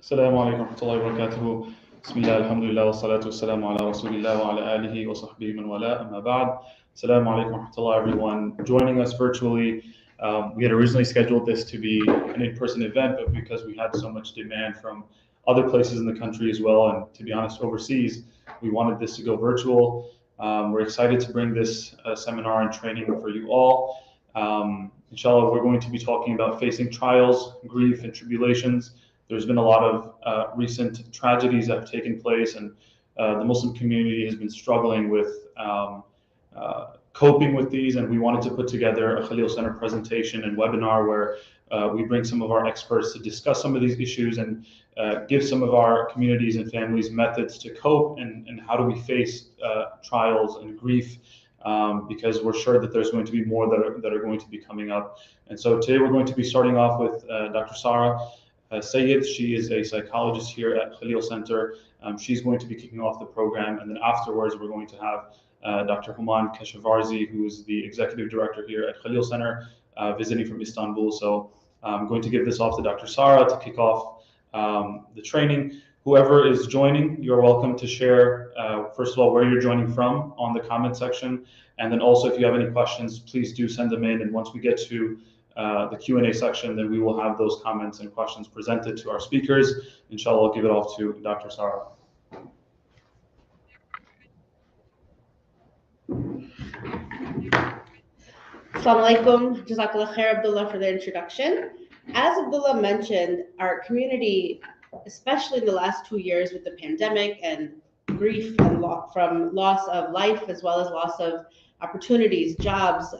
السلام عليكم ورحمة الله وبركاته. بسم الله الحمد لله والصلاة والسلام على رسول الله وعلى آله وصحبه من والاه. أما بعد. السلام عليكم ورحمة الله everyone joining us virtually. We had originally scheduled this to be an in-person event, but because we had so much demand from other places in the country as well, and to be honest, overseas, we wanted this to go virtual. We're excited to bring this seminar and training for you all. Inshallah, we're going to be talking about facing trials, grief, and tribulations. There's been a lot of recent tragedies that have taken place, and the Muslim community has been struggling with coping with these. And we wanted to put together a Khalil Center presentation and webinar where we bring some of our experts to discuss some of these issues and give some of our communities and families methods to cope and how do we face trials and grief. Because we're sure that there's going to be more that are going to be coming up. And so today we're going to be starting off with Dr. Sarah Sayyid. She is a psychologist here at Khalil Center. She's going to be kicking off the program, and then afterwards we're going to have Dr. Human Kashavarzi, who is the executive director here at Khalil Center, visiting from Istanbul. So I'm going to give this off to Dr. Sarah to kick off the training. Whoever is joining, you're welcome to share, first of all, where you're joining from on the comment section. And then also, if you have any questions, please do send them in. And once we get to the Q&A section, then we will have those comments and questions presented to our speakers. Inshallah, I'll give it off to Dr. Sarah. Assalamu alaikum. Jazakallah khair, Abdullah, for the introduction. As Abdullah mentioned, our community, especially in the last 2 years with the pandemic and grief and from loss of life as well as loss of opportunities, jobs,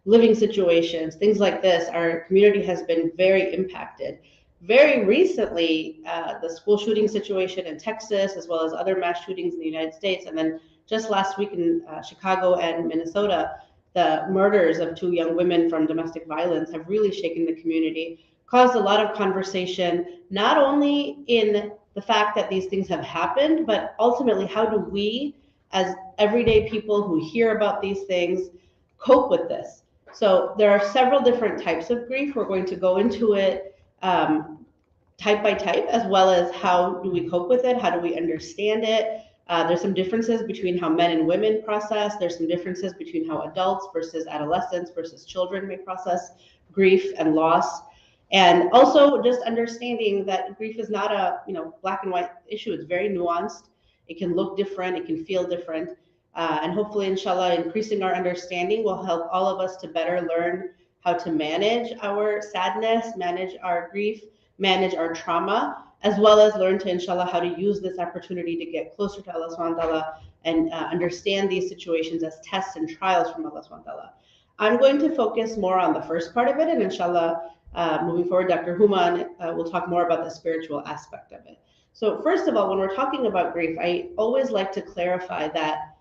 living situations, things like this, our community has been very impacted. Very recently, the school shooting situation in Texas, as well as other mass shootings in the United States, and then just last week in Chicago and Minnesota, the murders of 2 young women from domestic violence have really shaken the community, caused a lot of conversation, not only in the fact that these things have happened, but ultimately, how do we, as everyday people who hear about these things, cope with this? So there are several different types of grief. We're going to go into it type by type, as well as how do we cope with it? How do we understand it? There's some differences between how men and women process. There's some differences between how adults versus adolescents versus children may process grief and loss. And also just understanding that grief is not a black and white issue. It's very nuanced. It can look different. It can feel different. And hopefully, inshallah, increasing our understanding will help all of us to better learn how to manage our sadness, manage our grief, manage our trauma, as well as learn to, inshallah, how to use this opportunity to get closer to Allah subhanahu wa ta'ala and understand these situations as tests and trials from Allah subhanahu wa ta'ala. I'm going to focus more on the first part of it, and inshallah, moving forward, Dr. Human will talk more about the spiritual aspect of it. So first of all, when we're talking about grief, I always like to clarify that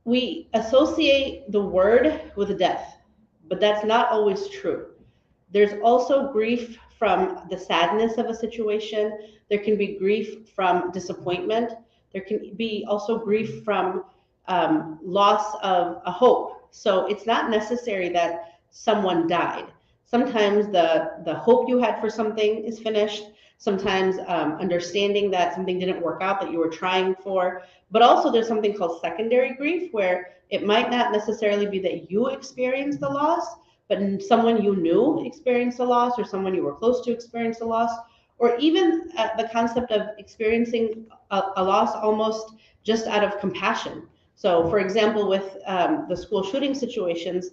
we associate the word with death, but that's not always true. There's also grief from the sadness of a situation. There can be grief from disappointment. There can be also grief from loss of a hope. So it's not necessary that someone died. Sometimes the hope you had for something is finished. Sometimes understanding that something didn't work out that you were trying for. But also there's something called secondary grief, where it might not necessarily be that you experienced the loss, but someone you knew experienced a loss, or someone you were close to experienced a loss, or even the concept of experiencing a loss almost just out of compassion. So for example, with the school shooting situations,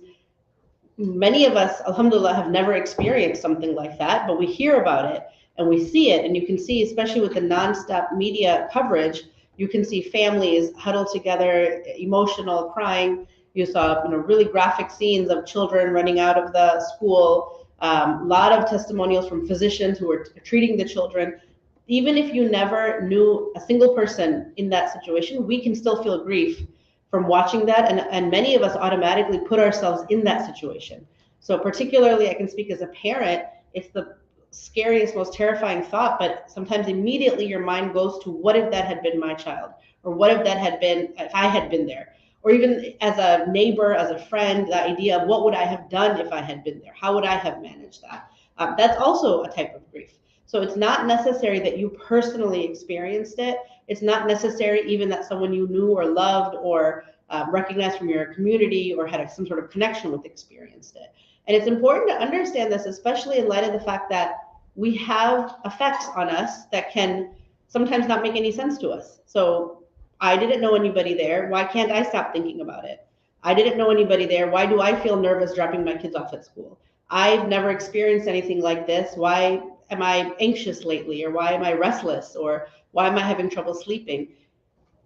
many of us, alhamdulillah, have never experienced something like that, but we hear about it and we see it. And you can see, especially with the nonstop media coverage, you can see families huddled together, emotional, crying. You saw really graphic scenes of children running out of the school, a lot of testimonials from physicians who were treating the children. Even if you never knew a single person in that situation, we can still feel grief from watching that. And many of us automatically put ourselves in that situation. So particularly, I can speak as a parent, it's the scariest, most terrifying thought, but sometimes immediately your mind goes to, what if that had been my child? Or what if that had been, if I had been there? Or even as a neighbor, as a friend, the idea of what would I have done if I had been there? How would I have managed that? That's also a type of grief. So it's not necessary that you personally experienced it. It's not necessary even that someone you knew or loved or recognized from your community or had some sort of connection with experienced it. And it's important to understand this, especially in light of the fact that we have effects on us that can sometimes not make any sense to us. So I didn't know anybody there. Why can't I stop thinking about it? I didn't know anybody there. Why do I feel nervous dropping my kids off at school? I've never experienced anything like this. Why am I anxious lately? Or why am I restless? Or why am I having trouble sleeping?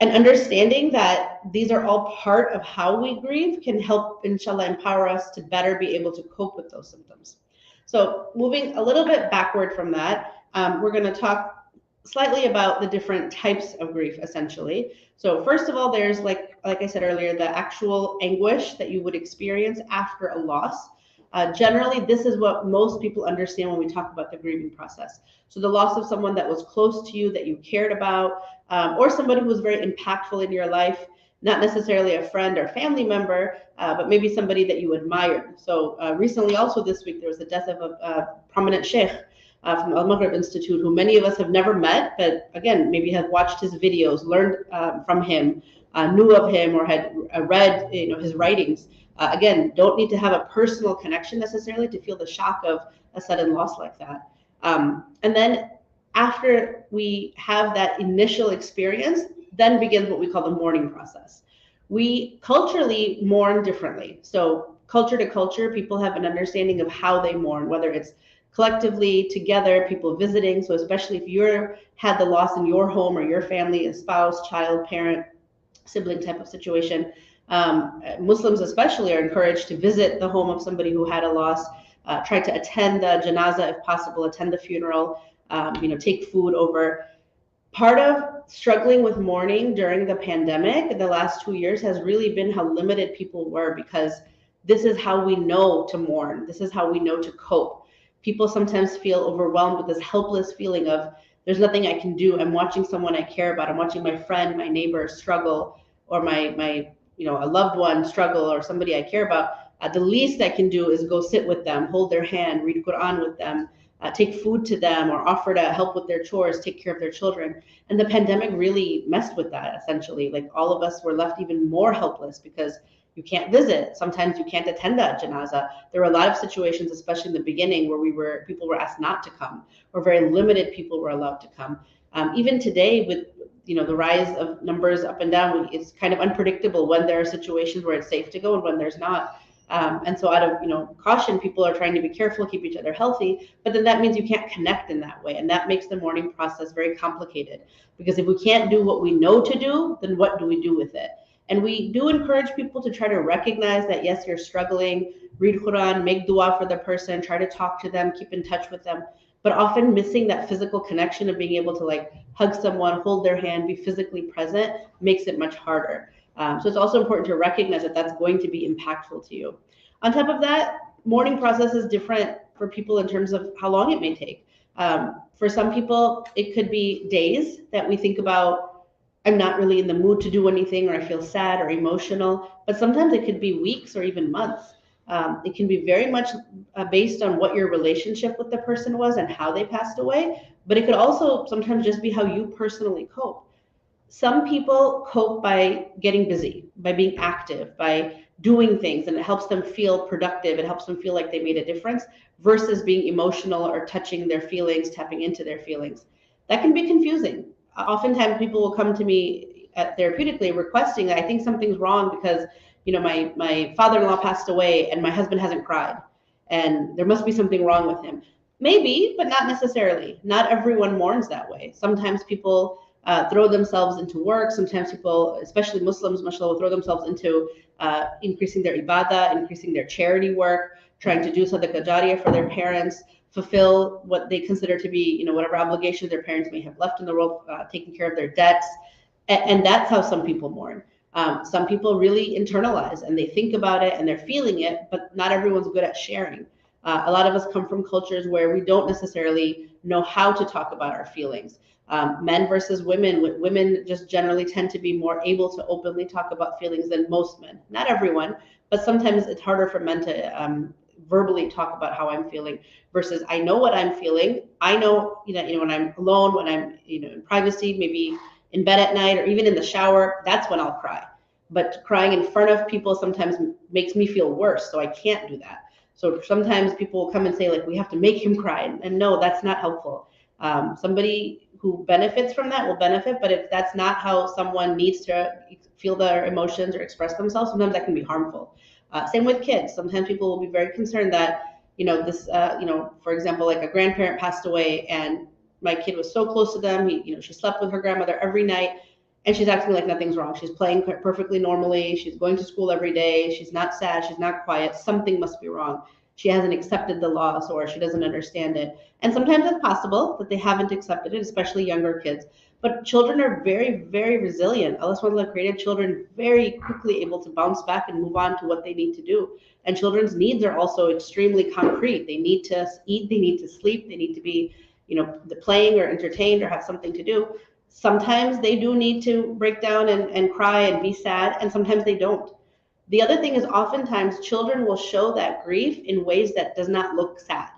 And understanding that these are all part of how we grieve can help, inshallah, empower us to better be able to cope with those symptoms. So moving a little bit backward from that, we're going to talk slightly about the different types of grief, essentially. So first of all, there's like I said earlier, the actual anguish that you would experience after a loss. Generally, this is what most people understand when we talk about the grieving process. So the loss of someone that was close to you, that you cared about, or somebody who was very impactful in your life, not necessarily a friend or family member, but maybe somebody that you admired. So recently, also this week, there was the death of a prominent sheikh from Al Maghrib Institute, who many of us have never met, but again, maybe have watched his videos, learned from him, knew of him, or had read his writings. Again, don't need to have a personal connection necessarily to feel the shock of a sudden loss like that. And then after we have that initial experience, then begins what we call the mourning process. We culturally mourn differently. So culture to culture, people have an understanding of how they mourn, whether it's collectively, together, people visiting. So especially if you're had the loss in your home or your family, a spouse, child, parent, sibling type of situation, Muslims especially are encouraged to visit the home of somebody who had a loss, try to attend the janazah if possible, attend the funeral, take food over. Part of struggling with mourning during the pandemic, the last 2 years, has really been how limited people were, because this is how we know to mourn. This is how we know to cope. People sometimes feel overwhelmed with this helpless feeling of there's nothing I can do. I'm watching someone I care about. I'm watching my friend, my neighbor struggle, or my a loved one struggle, or somebody I care about. The least I can do is go sit with them, hold their hand, read Quran with them, take food to them, or offer to help with their chores, take care of their children. And the pandemic really messed with that, essentially. Like, all of us were left even more helpless because you can't visit. Sometimes you can't attend that janazah. There were a lot of situations, especially in the beginning, where people were asked not to come, or very limited people were allowed to come. Even today, with the rise of numbers up and down, it's kind of unpredictable when there are situations where it's safe to go and when there's not. And so out of caution, people are trying to be careful, keep each other healthy, but then that means you can't connect in that way. And that makes the mourning process very complicated, because if we can't do what we know to do, then what do we do with it? And we do encourage people to try to recognize that, yes, you're struggling, read Quran, make dua for the person, try to talk to them, keep in touch with them, but often missing that physical connection of being able to hug someone, hold their hand, be physically present makes it much harder. So it's also important to recognize that that's going to be impactful to you. On top of that, mourning process is different for people in terms of how long it may take. For some people, it could be days that we think about, I'm not really in the mood to do anything, or I feel sad or emotional, but sometimes it could be weeks or even months. It can be very much based on what your relationship with the person was and how they passed away, but it could also sometimes just be how you personally cope. Some people cope by getting busy, by being active, by doing things, and it helps them feel productive. It helps them feel like they made a difference, versus being emotional or touching their feelings, tapping into their feelings. That can be confusing. Oftentimes people will come to me therapeutically requesting that I think something's wrong because my father-in-law passed away and my husband hasn't cried, and there must be something wrong with him. Maybe, but not necessarily. Not everyone mourns that way. Sometimes people throw themselves into work. Sometimes people, especially Muslims, mashallah, will throw themselves into increasing their ibadah, increasing their charity work, trying to do sadaqah jariyah for their parents, fulfill what they consider to be, whatever obligations their parents may have left in the world, taking care of their debts. And that's how some people mourn. Some people really internalize and they think about it and they're feeling it, but not everyone's good at sharing. A lot of us come from cultures where we don't necessarily know how to talk about our feelings. Men versus women. Women just generally tend to be more able to openly talk about feelings than most men. Not everyone, but sometimes it's harder for men to verbally talk about how I'm feeling versus I know what I'm feeling. I know, when I'm alone, when I'm, in privacy, maybe in bed at night or even in the shower, that's when I'll cry. But crying in front of people sometimes makes me feel worse, so I can't do that. So sometimes people will come and say, like, we have to make him cry. And no, that's not helpful. Somebody who benefits from that will benefit, but if that's not how someone needs to feel their emotions or express themselves, sometimes that can be harmful. Same with kids. Sometimes people will be very concerned that, for example, like a grandparent passed away and my kid was so close to them. She slept with her grandmother every night and she's acting like nothing's wrong. She's playing perfectly normally. She's going to school every day. She's not sad. She's not quiet. Something must be wrong. She hasn't accepted the loss or she doesn't understand it. And sometimes it's possible that they haven't accepted it, especially younger kids. But children are very, very resilient. Allah SWT created children very quickly able to bounce back and move on to what they need to do. And children's needs are also extremely concrete. They need to eat, they need to sleep, they need to be, playing or entertained or have something to do. Sometimes they do need to break down and cry and be sad, and sometimes they don't. The other thing is oftentimes children will show that grief in ways that does not look sad.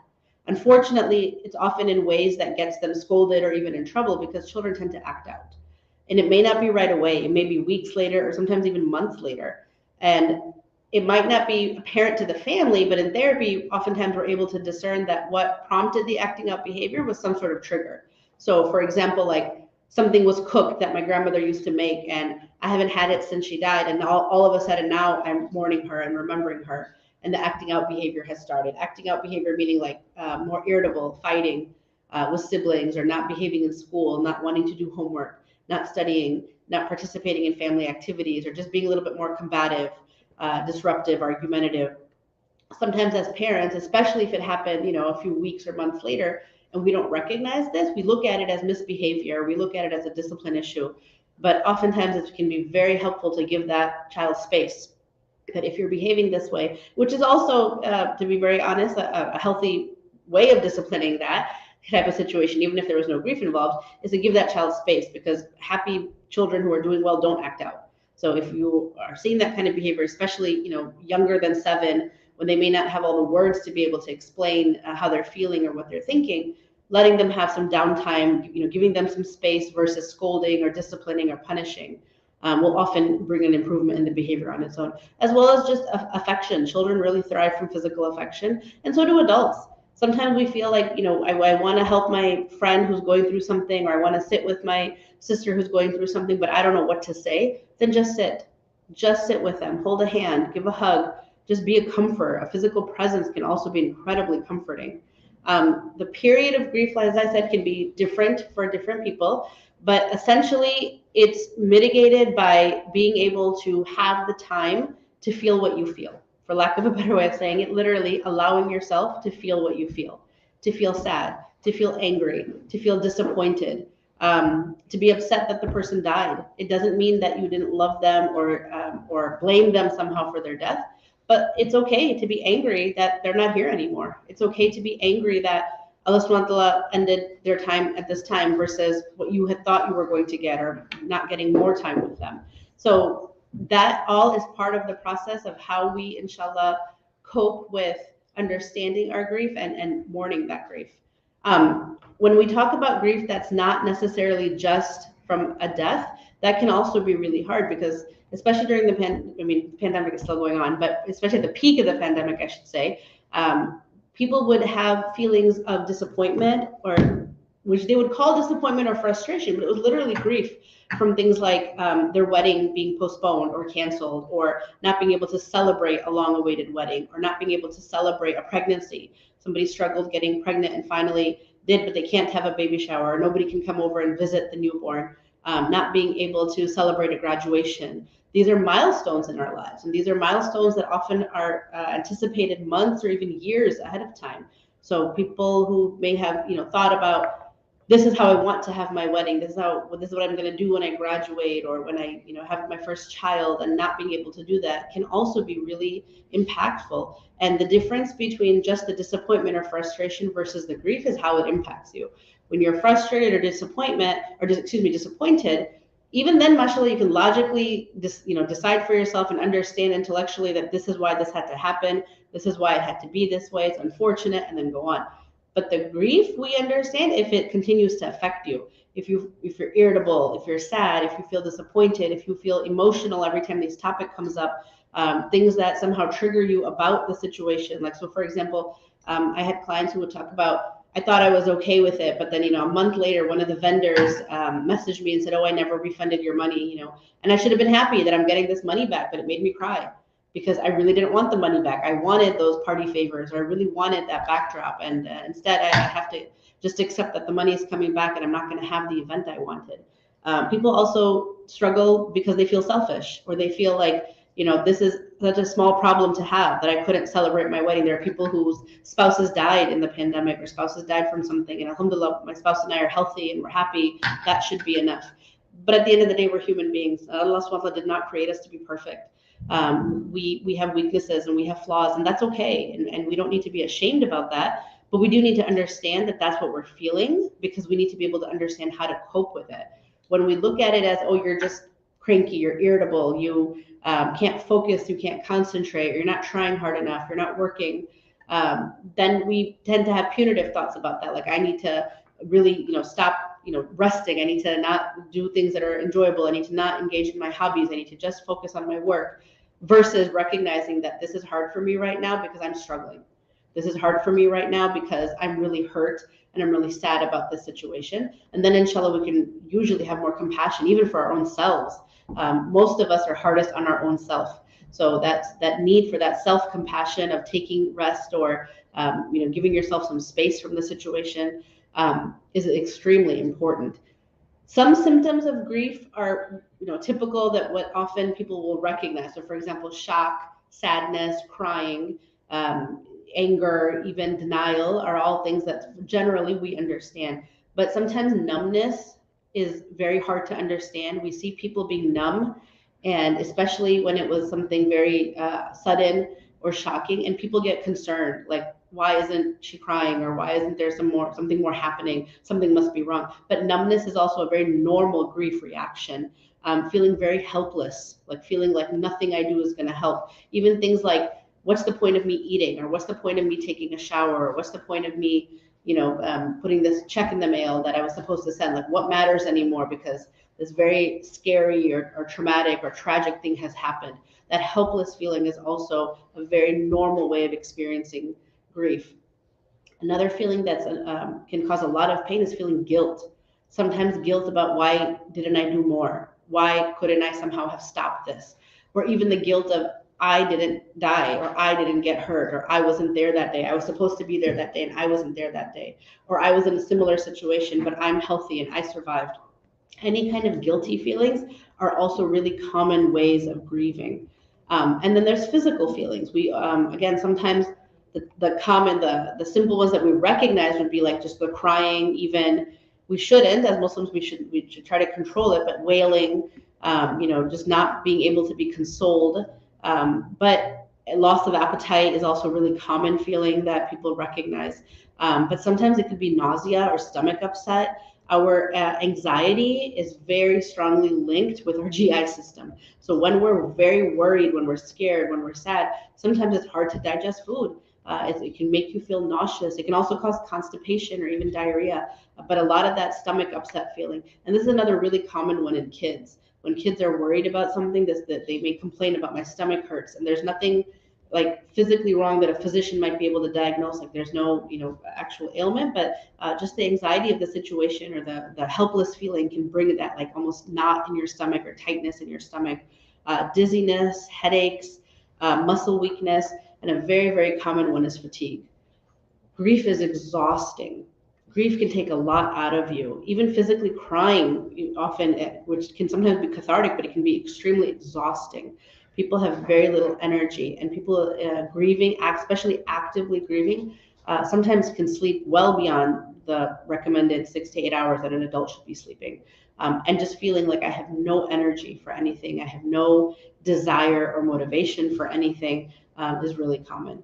Unfortunately, it's often in ways that gets them scolded or even in trouble because children tend to act out. And it may not be right away. It may be weeks later or sometimes even months later. And it might not be apparent to the family, but in therapy, oftentimes we're able to discern that what prompted the acting out behavior was some sort of trigger. So for example, like something was cooked that my grandmother used to make and I haven't had it since she died. And all of a sudden now I'm mourning her and remembering her. And the acting out behavior has started. Acting out behavior meaning like more irritable, fighting with siblings or not behaving in school, not wanting to do homework, not studying, not participating in family activities, or just being a little bit more combative, disruptive, argumentative. Sometimes as parents, especially if it happened, a few weeks or months later, and we don't recognize this, we look at it as misbehavior, we look at it as a discipline issue. But oftentimes it can be very helpful to give that child space. That if you're behaving this way, which is also, to be very honest, a healthy way of disciplining that type of situation, even if there was no grief involved, is to give that child space, because happy children who are doing well don't act out. So if you are seeing that kind of behavior, especially younger than 7, when they may not have all the words to be able to explain how they're feeling or what they're thinking, letting them have some downtime, giving them some space versus scolding or disciplining or punishing. Will often bring an improvement in the behavior on its own, as well as just affection. Children really thrive from physical affection, and so do adults. Sometimes we feel like, I want to help my friend who's going through something, or I want to sit with my sister who's going through something, but I don't know what to say. Then just sit. Just sit with them. Hold a hand. Give a hug. Just be a comfort. A physical presence can also be incredibly comforting. The period of grief, as I said, can be different for different people. But essentially, it's mitigated by being able to have the time to feel what you feel. For lack of a better way of saying it, literally allowing yourself to feel what you feel, to feel sad, to feel angry, to feel disappointed, to be upset that the person died. It doesn't mean that you didn't love them or blame them somehow for their death, but it's okay to be angry that they're not here anymore. It's okay to be angry that Allah subhanahu wa ta'ala ended their time at this time versus what you had thought you were going to get, or not getting more time with them. So that all is part of the process of how we, inshallah, cope with understanding our grief and mourning that grief. When we talk about grief that's not necessarily just from a death, that can also be really hard, because especially during the pandemic is still going on, but especially at the peak of the pandemic, I should say, people would have feelings of disappointment, or which they would call disappointment or frustration, but it was literally grief from things like their wedding being postponed or canceled, or not being able to celebrate a long-awaited wedding, or not being able to celebrate a pregnancy. Somebody struggled getting pregnant and finally did, but they can't have a baby shower, or nobody can come over and visit the newborn. Not being able to celebrate a graduation. These are milestones in our lives, and these are milestones that often are anticipated months or even years ahead of time. So people who may have, thought about, this is how I want to have my wedding, this is what I'm going to do when I graduate, or when I, have my first child, and not being able to do that can also be really impactful. And the difference between just the disappointment or frustration versus the grief is how it impacts you. When you're frustrated or disappointed, even then, mashallah, you can logically decide for yourself and understand intellectually that this is why this had to happen, this is why it had to be this way, it's unfortunate, and then go on. But the grief, we understand if it continues to affect you. If you're irritable, if you're sad, if you feel disappointed, if you feel emotional every time this topic comes up, things that somehow trigger you about the situation. Like, so for example, I had clients who would talk about, I thought I was okay with it, but then, a month later, one of the vendors messaged me and said, "Oh, I never refunded your money," and I should have been happy that I'm getting this money back, but it made me cry because I really didn't want the money back. I wanted those party favors, or I really wanted that backdrop, and instead I have to just accept that the money is coming back and I'm not going to have the event I wanted. People also struggle because they feel selfish, or they feel like, this is such a small problem to have that I couldn't celebrate my wedding. There are people whose spouses died in the pandemic, or spouses died from something, and alhamdulillah, my spouse and I are healthy and we're happy. That should be enough. But at the end of the day, we're human beings. Allah subhanahu wa ta'ala did not create us to be perfect. We have weaknesses and we have flaws, and that's okay. And we don't need to be ashamed about that. But we do need to understand that that's what we're feeling, because we need to be able to understand how to cope with it. When we look at it as, oh, you're just cranky, you're irritable, you can't focus, you can't concentrate, you're not trying hard enough, you're not working, then we tend to have punitive thoughts about that. Like, I need to really, stop, resting. I need to not do things that are enjoyable. I need to not engage in my hobbies. I need to just focus on my work, versus recognizing that this is hard for me right now because I'm struggling. This is hard for me right now because I'm really hurt and I'm really sad about this situation. And then inshallah, we can usually have more compassion, even for our own selves. Most of us are hardest on our own self. So that's that need for that self-compassion of taking rest, or giving yourself some space from the situation, is extremely important. Some symptoms of grief are typical, that what often people will recognize. So for example, shock, sadness, crying, anger, even denial are all things that generally we understand. But sometimes numbness is very hard to understand. We see people being numb, and especially when it was something very sudden or shocking, and people get concerned, like, why isn't she crying, or why isn't there something more happening? Something must be wrong. But numbness is also a very normal grief reaction. Feeling very helpless, like feeling like nothing I do is going to help. Even things like, what's the point of me eating, or what's the point of me taking a shower, or what's the point of me putting this check in the mail that I was supposed to send? Like, what matters anymore, because this very scary or traumatic or tragic thing has happened. That helpless feeling is also a very normal way of experiencing grief. Another feeling that can cause a lot of pain is feeling guilt. Sometimes guilt about, why didn't I do more? Why couldn't I somehow have stopped this? Or even the guilt of, I didn't die, or I didn't get hurt, or I wasn't there that day. I was supposed to be there that day and I wasn't there that day. Or I was in a similar situation, but I'm healthy and I survived. Any kind of guilty feelings are also really common ways of grieving. And then there's physical feelings. We, again, sometimes the simple ones that we recognize would be like just the crying. Even, we shouldn't, as Muslims, we should try to control it, but wailing, just not being able to be consoled. But loss of appetite is also a really common feeling that people recognize. But sometimes it could be nausea or stomach upset. Our anxiety is very strongly linked with our GI system. So when we're very worried, when we're scared, when we're sad, sometimes it's hard to digest food. It can make you feel nauseous. It can also cause constipation or even diarrhea. But a lot of that stomach upset feeling. And this is another really common one in kids. When kids are worried about something, that they may complain about, my stomach hurts, and there's nothing like physically wrong that a physician might be able to diagnose. Like, there's no actual ailment, but just the anxiety of the situation, or the helpless feeling, can bring that like almost knot in your stomach or tightness in your stomach, dizziness, headaches, muscle weakness, and a very, very common one is fatigue. Grief is exhausting. Grief can take a lot out of you. Even physically crying, often, which can sometimes be cathartic, but it can be extremely exhausting. People have very little energy, and people grieving, especially actively grieving, sometimes can sleep well beyond the recommended 6 to 8 hours that an adult should be sleeping. And just feeling like I have no energy for anything, I have no desire or motivation for anything, is really common.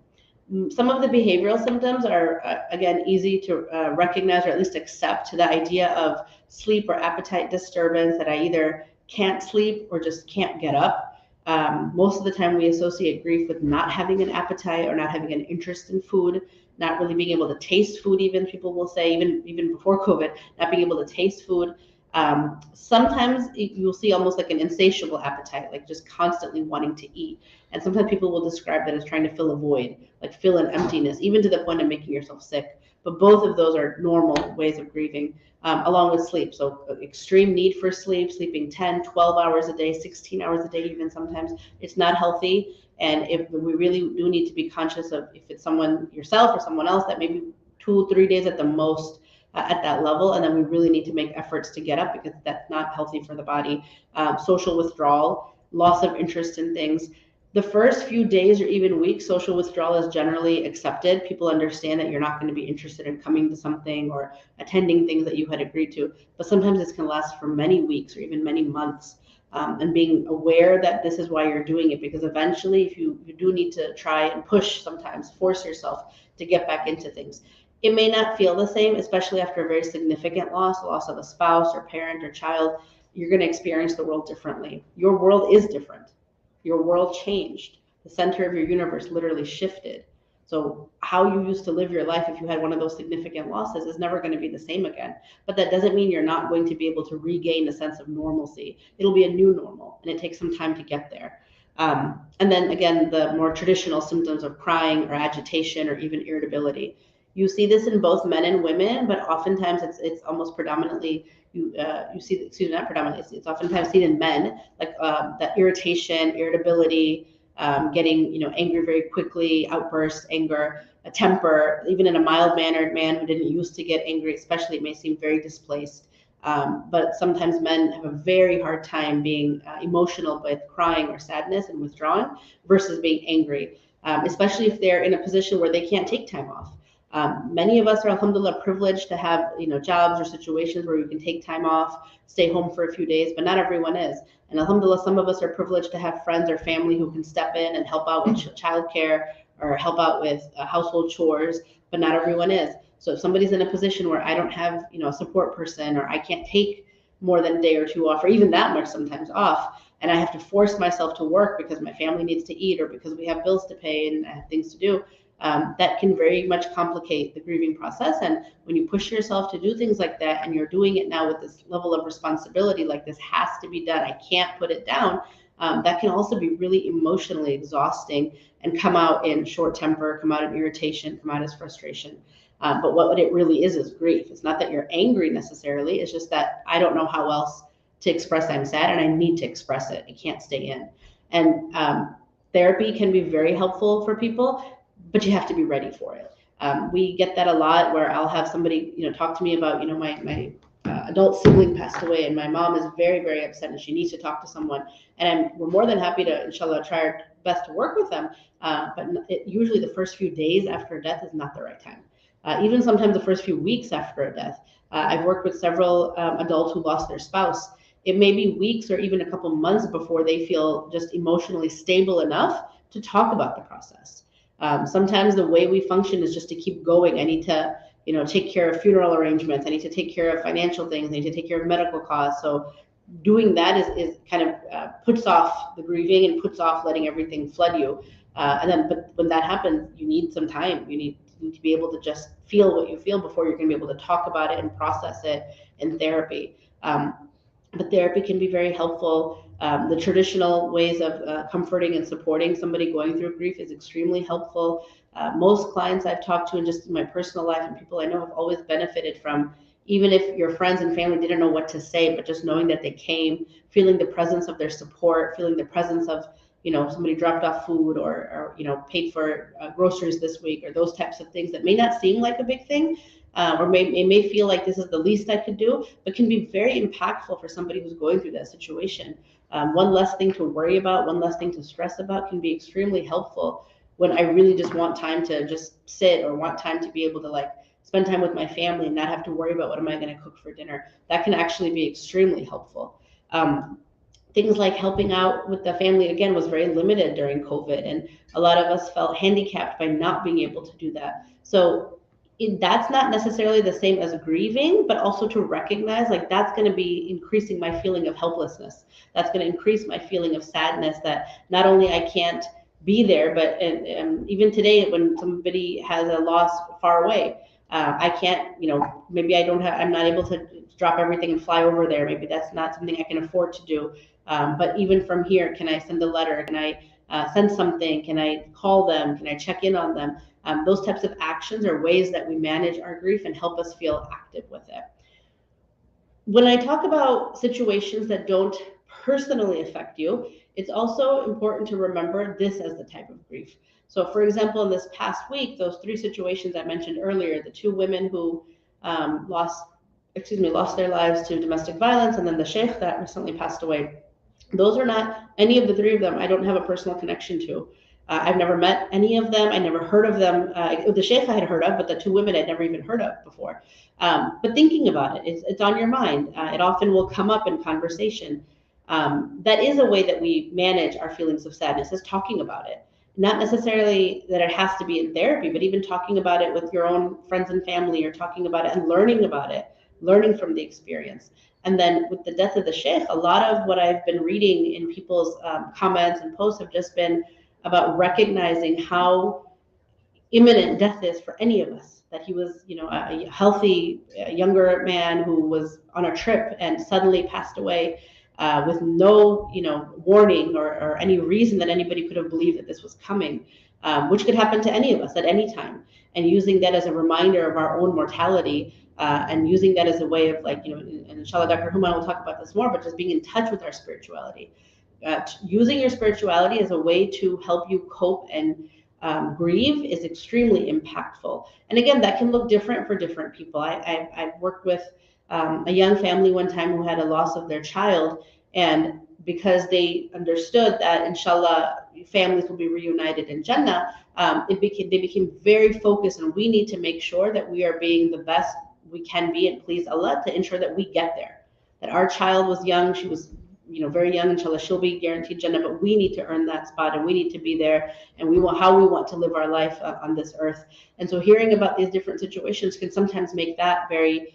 Some of the behavioral symptoms are, again, easy to recognize, or at least accept. The idea of sleep or appetite disturbance, that I either can't sleep or just can't get up. Most of the time we associate grief with not having an appetite or not having an interest in food, not really being able to taste food. Even people will say, even before COVID, not being able to taste food. Sometimes you'll see almost like an insatiable appetite, like just constantly wanting to eat. And sometimes people will describe that as trying to fill a void, like fill an emptiness, even to the point of making yourself sick. But both of those are normal ways of grieving, along with sleep. So extreme need for sleep, sleeping 10, 12 hours a day, 16 hours a day, even sometimes, it's not healthy. And if we really do need to be conscious of, if it's someone, yourself or someone else, that maybe 2-3 days at the most at that level, and then we really need to make efforts to get up, because that's not healthy for the body. Social withdrawal, loss of interest in things. The first few days or even weeks, social withdrawal is generally accepted. People understand that you're not going to be interested in coming to something or attending things that you had agreed to, but sometimes this can last for many weeks or even many months. And being aware that this is why you're doing it, because eventually if you do need to try and push, sometimes force yourself to get back into things. It may not feel the same, especially after a very significant loss of a spouse or parent or child. You're going to experience the world differently. Your world is different. Your world changed. The center of your universe literally shifted. So how you used to live your life, if you had one of those significant losses, is never going to be the same again. But that doesn't mean you're not going to be able to regain a sense of normalcy. It'll be a new normal, and it takes some time to get there. And then again, the more traditional symptoms of crying or agitation or even irritability. You see this in both men and women, but oftentimes it's almost predominantly you see, excuse me, not predominantly, it's oftentimes seen in men, like that irritation, irritability, getting angry very quickly, outbursts, anger, a temper. Even in a mild-mannered man who didn't used to get angry, especially, it may seem very displaced. But sometimes men have a very hard time being emotional with crying or sadness and withdrawing versus being angry, especially if they're in a position where they can't take time off. Many of us are, alhamdulillah, privileged to have jobs or situations where we can take time off, stay home for a few days, but not everyone is. And alhamdulillah, some of us are privileged to have friends or family who can step in and help out with childcare or help out with household chores, but not everyone is. So if somebody's in a position where I don't have a support person, or I can't take more than a day or two off, or even that much sometimes off, and I have to force myself to work because my family needs to eat or because we have bills to pay and I have things to do, that can very much complicate the grieving process. And when you push yourself to do things like that, and you're doing it now with this level of responsibility, like this has to be done, I can't put it down, that can also be really emotionally exhausting and come out in short temper, come out in irritation, come out as frustration. But what it really is grief. It's not that you're angry necessarily, it's just that I don't know how else to express I'm sad, and I need to express it. I can't stay in. And therapy can be very helpful for people, but you have to be ready for it. We get that a lot, where I'll have somebody, talk to me about, my adult sibling passed away, and my mom is very, very upset, and she needs to talk to someone. And we're more than happy to, inshallah, try our best to work with them. But usually the first few days after a death is not the right time. Even sometimes the first few weeks after a death. I've worked with several adults who lost their spouse. It may be weeks or even a couple months before they feel just emotionally stable enough to talk about the process. Sometimes the way we function is just to keep going. I need to, take care of funeral arrangements. I need to take care of financial things. I need to take care of medical costs. So doing that is kind of puts off the grieving and puts off letting everything flood you. But when that happens, you need some time. You need to be able to just feel what you feel before you're going to be able to talk about it and process it in therapy. But therapy can be very helpful. The traditional ways of comforting and supporting somebody going through grief is extremely helpful. Most clients I've talked to, and just in my personal life, and people I know, have always benefited from, even if your friends and family didn't know what to say, but just knowing that they came, feeling the presence of their support, feeling the presence of, somebody dropped off food or paid for groceries this week, or those types of things that may not seem like a big thing, or it may feel like this is the least I could do, but can be very impactful for somebody who's going through that situation. One less thing to worry about, one less thing to stress about can be extremely helpful when I really just want time to just sit, or want time to be able to spend time with my family and not have to worry about what am I going to cook for dinner. That can actually be extremely helpful. Things like helping out with the family, again, was very limited during COVID, and a lot of us felt handicapped by not being able to do that. So that's not necessarily the same as grieving, but also to recognize like that's going to be increasing my feeling of helplessness. That's going to increase my feeling of sadness that not only I can't be there, but and even today when somebody has a loss far away, I can't, maybe I'm not able to drop everything and fly over there. Maybe that's not something I can afford to do. But even from here, can I send a letter? Can I send something? Can I call them? Can I check in on them? Those types of actions are ways that we manage our grief and help us feel active with it. When I talk about situations that don't personally affect you, it's also important to remember this as the type of grief. So, for example, in this past week, those 3 situations I mentioned earlier, the 2 women who lost their lives to domestic violence, and then the sheikh that recently passed away. Those are not, any of the 3 of them I don't have a personal connection to. I've never met any of them. I never heard of them. The sheikh I had heard of, but the 2 women I'd never even heard of before. But thinking about it, it's on your mind. It often will come up in conversation. That is a way that we manage our feelings of sadness, is talking about it. Not necessarily that it has to be in therapy, but even talking about it with your own friends and family, or talking about it and learning about it, learning from the experience. And then with the death of the sheikh, a lot of what I've been reading in people's comments and posts have just been about recognizing how imminent death is for any of us. That he was, a healthy younger man who was on a trip and suddenly passed away with no, warning or any reason that anybody could have believed that this was coming, which could happen to any of us at any time. And using that as a reminder of our own mortality, and using that as a way of and inshallah, Dr. Human will talk about this more, but just being in touch with our spirituality. Using your spirituality as a way to help you cope and grieve is extremely impactful. And again, that can look different for different people. I've worked with a young family one time who had a loss of their child, and because they understood that inshallah families will be reunited in Jannah, they became very focused, and we need to make sure that we are being the best we can be and please Allah to ensure that we get there. That our child was young, she was very young, inshallah, she'll be guaranteed Jannah, but we need to earn that spot, and we need to be there, and we want to live our life on this earth. And so hearing about these different situations can sometimes make that very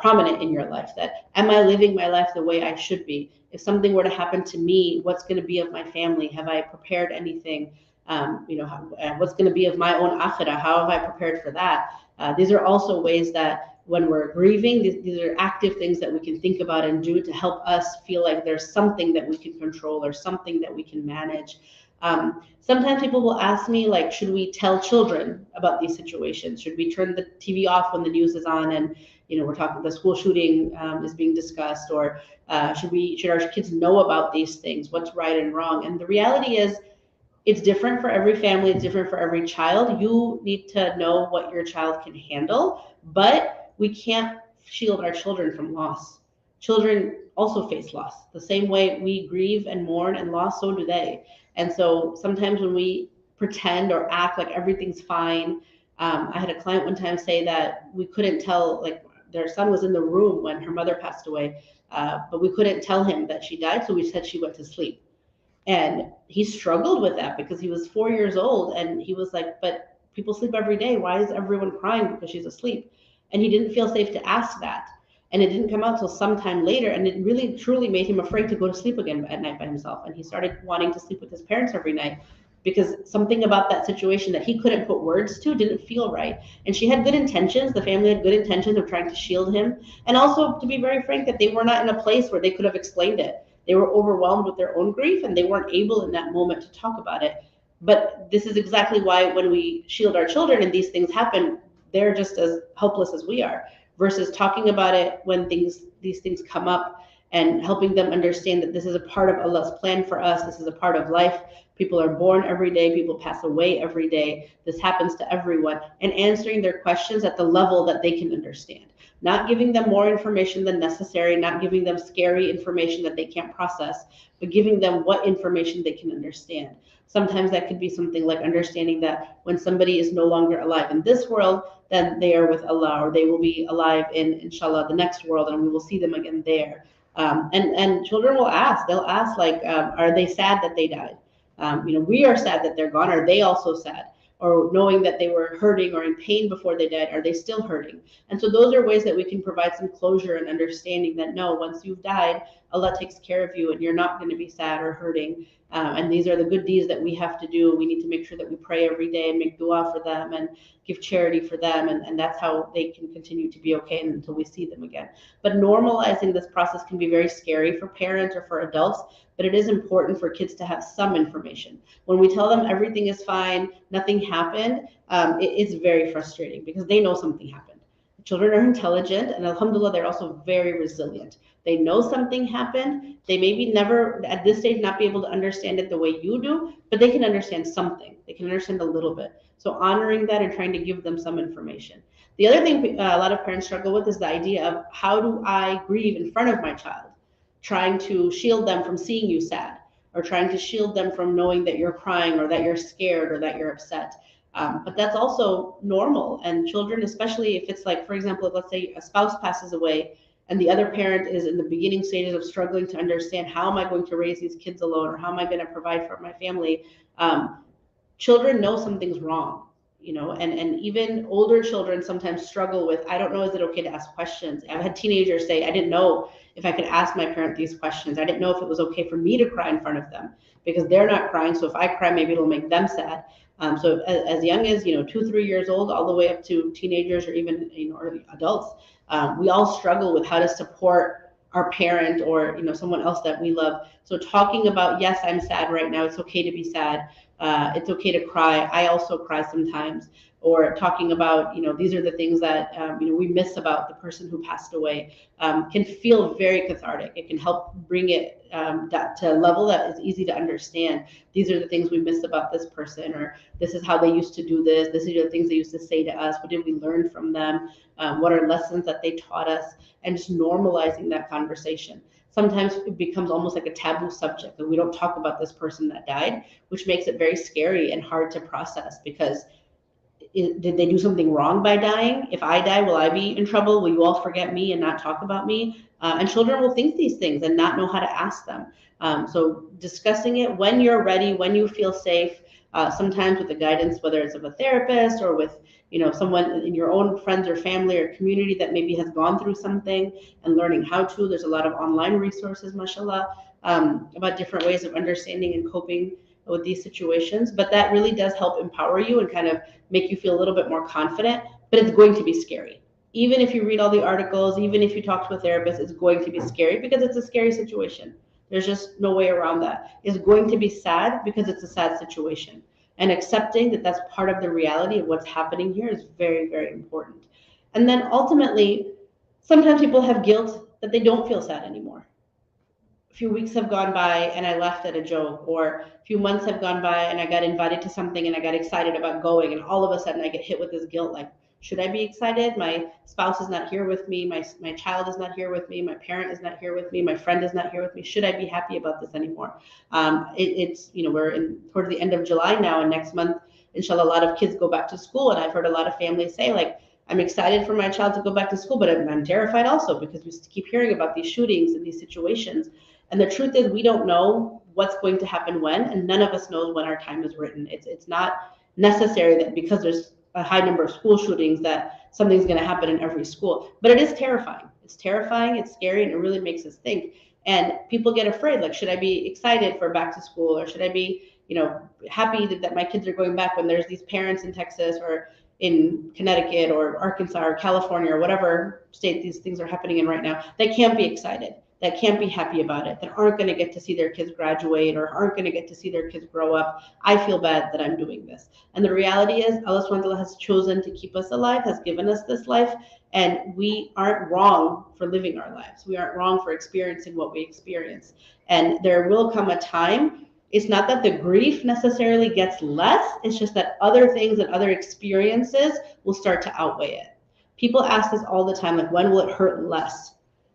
prominent in your life. That, am I living my life the way I should be? If something were to happen to me, what's going to be of my family? Have I prepared anything? What's going to be of my own akhirah? How have I prepared for that? These are also ways that when we're grieving, these are active things that we can think about and do to help us feel like there's something that we can control or something that we can manage. Sometimes people will ask me, like, should we tell children about these situations? Should we turn the TV off when the news is on and we're talking the school shooting is being discussed, or should our kids know about these things? What's right and wrong? And the reality is, it's different for every family. It's different for every child. You need to know what your child can handle, but we can't shield our children from loss. Children also face loss. The same way we grieve and mourn and loss, so do they. And so sometimes when we pretend or act like everything's fine, I had a client one time say that we couldn't tell, like their son was in the room when her mother passed away, but we couldn't tell him that she died, so we said she went to sleep. And he struggled with that because he was 4 years old, and he was like, but people sleep every day. Why is everyone crying because she's asleep? And he didn't feel safe to ask that. And it didn't come out till sometime later. And it really, truly made him afraid to go to sleep again at night by himself. And he started wanting to sleep with his parents every night because something about that situation that he couldn't put words to didn't feel right. And she had good intentions. The family had good intentions of trying to shield him. And also, to be very frank, that they were not in a place where they could have explained it. They were overwhelmed with their own grief, and they weren't able in that moment to talk about it. But this is exactly why when we shield our children and these things happen, they're just as helpless as we are, versus talking about it when these things come up and helping them understand that this is a part of Allah's plan for us. This is a part of life. People are born every day. People pass away every day. This happens to everyone. And answering their questions at the level that they can understand. Not giving them more information than necessary, not giving them scary information that they can't process, but giving them what information they can understand. Sometimes that could be something like understanding that when somebody is no longer alive in this world, then they are with Allah, or they will be alive in, inshallah, the next world, and we will see them again there. And children will ask, they'll ask, like, are they sad that they died? We are sad that they're gone. Are they also sad? or knowing that they were hurting or in pain before they died, are they still hurting? And so those are ways that we can provide some closure and understanding that no, once you've died, Allah takes care of you and you're not going to be sad or hurting. And these are the good deeds that we have to do. We need to make sure that we pray every day and make dua for them and give charity for them. And that's how they can continue to be okay until we see them again. But normalizing this process can be very scary for parents or for adults, but it is important for kids to have some information. When we tell them everything is fine, nothing happened, it's very frustrating because they know something happened. Children are intelligent, and alhamdulillah, they're also very resilient. They know something happened. They maybe never, at this stage, not be able to understand it the way you do, but they can understand something. They can understand a little bit. So honoring that and trying to give them some information. The other thing a lot of parents struggle with is the idea of how do I grieve in front of my child? Trying to shield them from seeing you sad, or trying to shield them from knowing that you're crying or that you're scared or that you're upset. But that's also normal. And children, especially if it's like, for example, let's say a spouse passes away and the other parent is in the beginning stages of struggling to understand, how am I going to raise these kids alone, or how am I going to provide for my family? Children know something's wrong, and even older children sometimes struggle with, I don't know, is it okay to ask questions? I've had teenagers say, I didn't know if I could ask my parent these questions. I didn't know if it was okay for me to cry in front of them because they're not crying. So if I cry, maybe it'll make them sad. So as young as 2-3 years old, all the way up to teenagers or even or adults, we all struggle with how to support our parent or someone else that we love. So talking about, yes, I'm sad right now. It's okay to be sad. It's okay to cry. I also cry sometimes. Or talking about, these are the things that, we miss about the person who passed away, can feel very cathartic. It can help bring it to a level that is easy to understand. These are the things we miss about this person, or this is how they used to do this. These are the things they used to say to us. What did we learn from them? What are lessons that they taught us? And just normalizing that conversation. Sometimes it becomes almost like a taboo subject, and we don't talk about this person that died, which makes it very scary and hard to process because did they do something wrong by dying? If I die, will I be in trouble? Will you all forget me and not talk about me? And children will think these things and not know how to ask them. So discussing it when you're ready, when you feel safe, sometimes with the guidance, whether it's of a therapist or with someone in your own friends or family or community that maybe has gone through something and learning how to. There's a lot of online resources, mashallah, about different ways of understanding and coping with these situations. But that really does help empower you and kind of make you feel a little bit more confident. But it's going to be scary. Even if you read all the articles, even if you talk to a therapist, it's going to be scary because it's a scary situation. There's just no way around that. It's going to be sad because it's a sad situation. And accepting that that's part of the reality of what's happening here is very, very important. And then ultimately, sometimes people have guilt that they don't feel sad anymore. A few weeks have gone by and I laughed at a joke, or a few months have gone by and I got invited to something and I got excited about going, and all of a sudden I get hit with this guilt, like, should I be excited? My spouse is not here with me. My child is not here with me. My parent is not here with me. My friend is not here with me. Should I be happy about this anymore? It's we're towards the end of July now, and next month, inshallah, a lot of kids go back to school, and I've heard a lot of families say, like, I'm excited for my child to go back to school, but I'm terrified also because we keep hearing about these shootings and these situations. And the truth is, we don't know what's going to happen when, and none of us knows when our time is written. It's not necessary that because there's a high number of school shootings that something's going to happen in every school. But it is terrifying. It's terrifying, it's scary, and it really makes us think. And people get afraid, like, should I be excited for back to school, or should I be, happy that my kids are going back, when there's these parents in Texas or in Connecticut or Arkansas or California or whatever state these things are happening in right now, they can't be excited, that can't be happy about it, that aren't going to get to see their kids graduate or aren't going to get to see their kids grow up. I feel bad that I'm doing this. And the reality is, Allah subhanahu wa ta'ala has chosen to keep us alive, has given us this life, and we aren't wrong for living our lives. We aren't wrong for experiencing what we experience. And there will come a time, it's not that the grief necessarily gets less, it's just that other things and other experiences will start to outweigh it. People ask this all the time, like, when will it hurt less?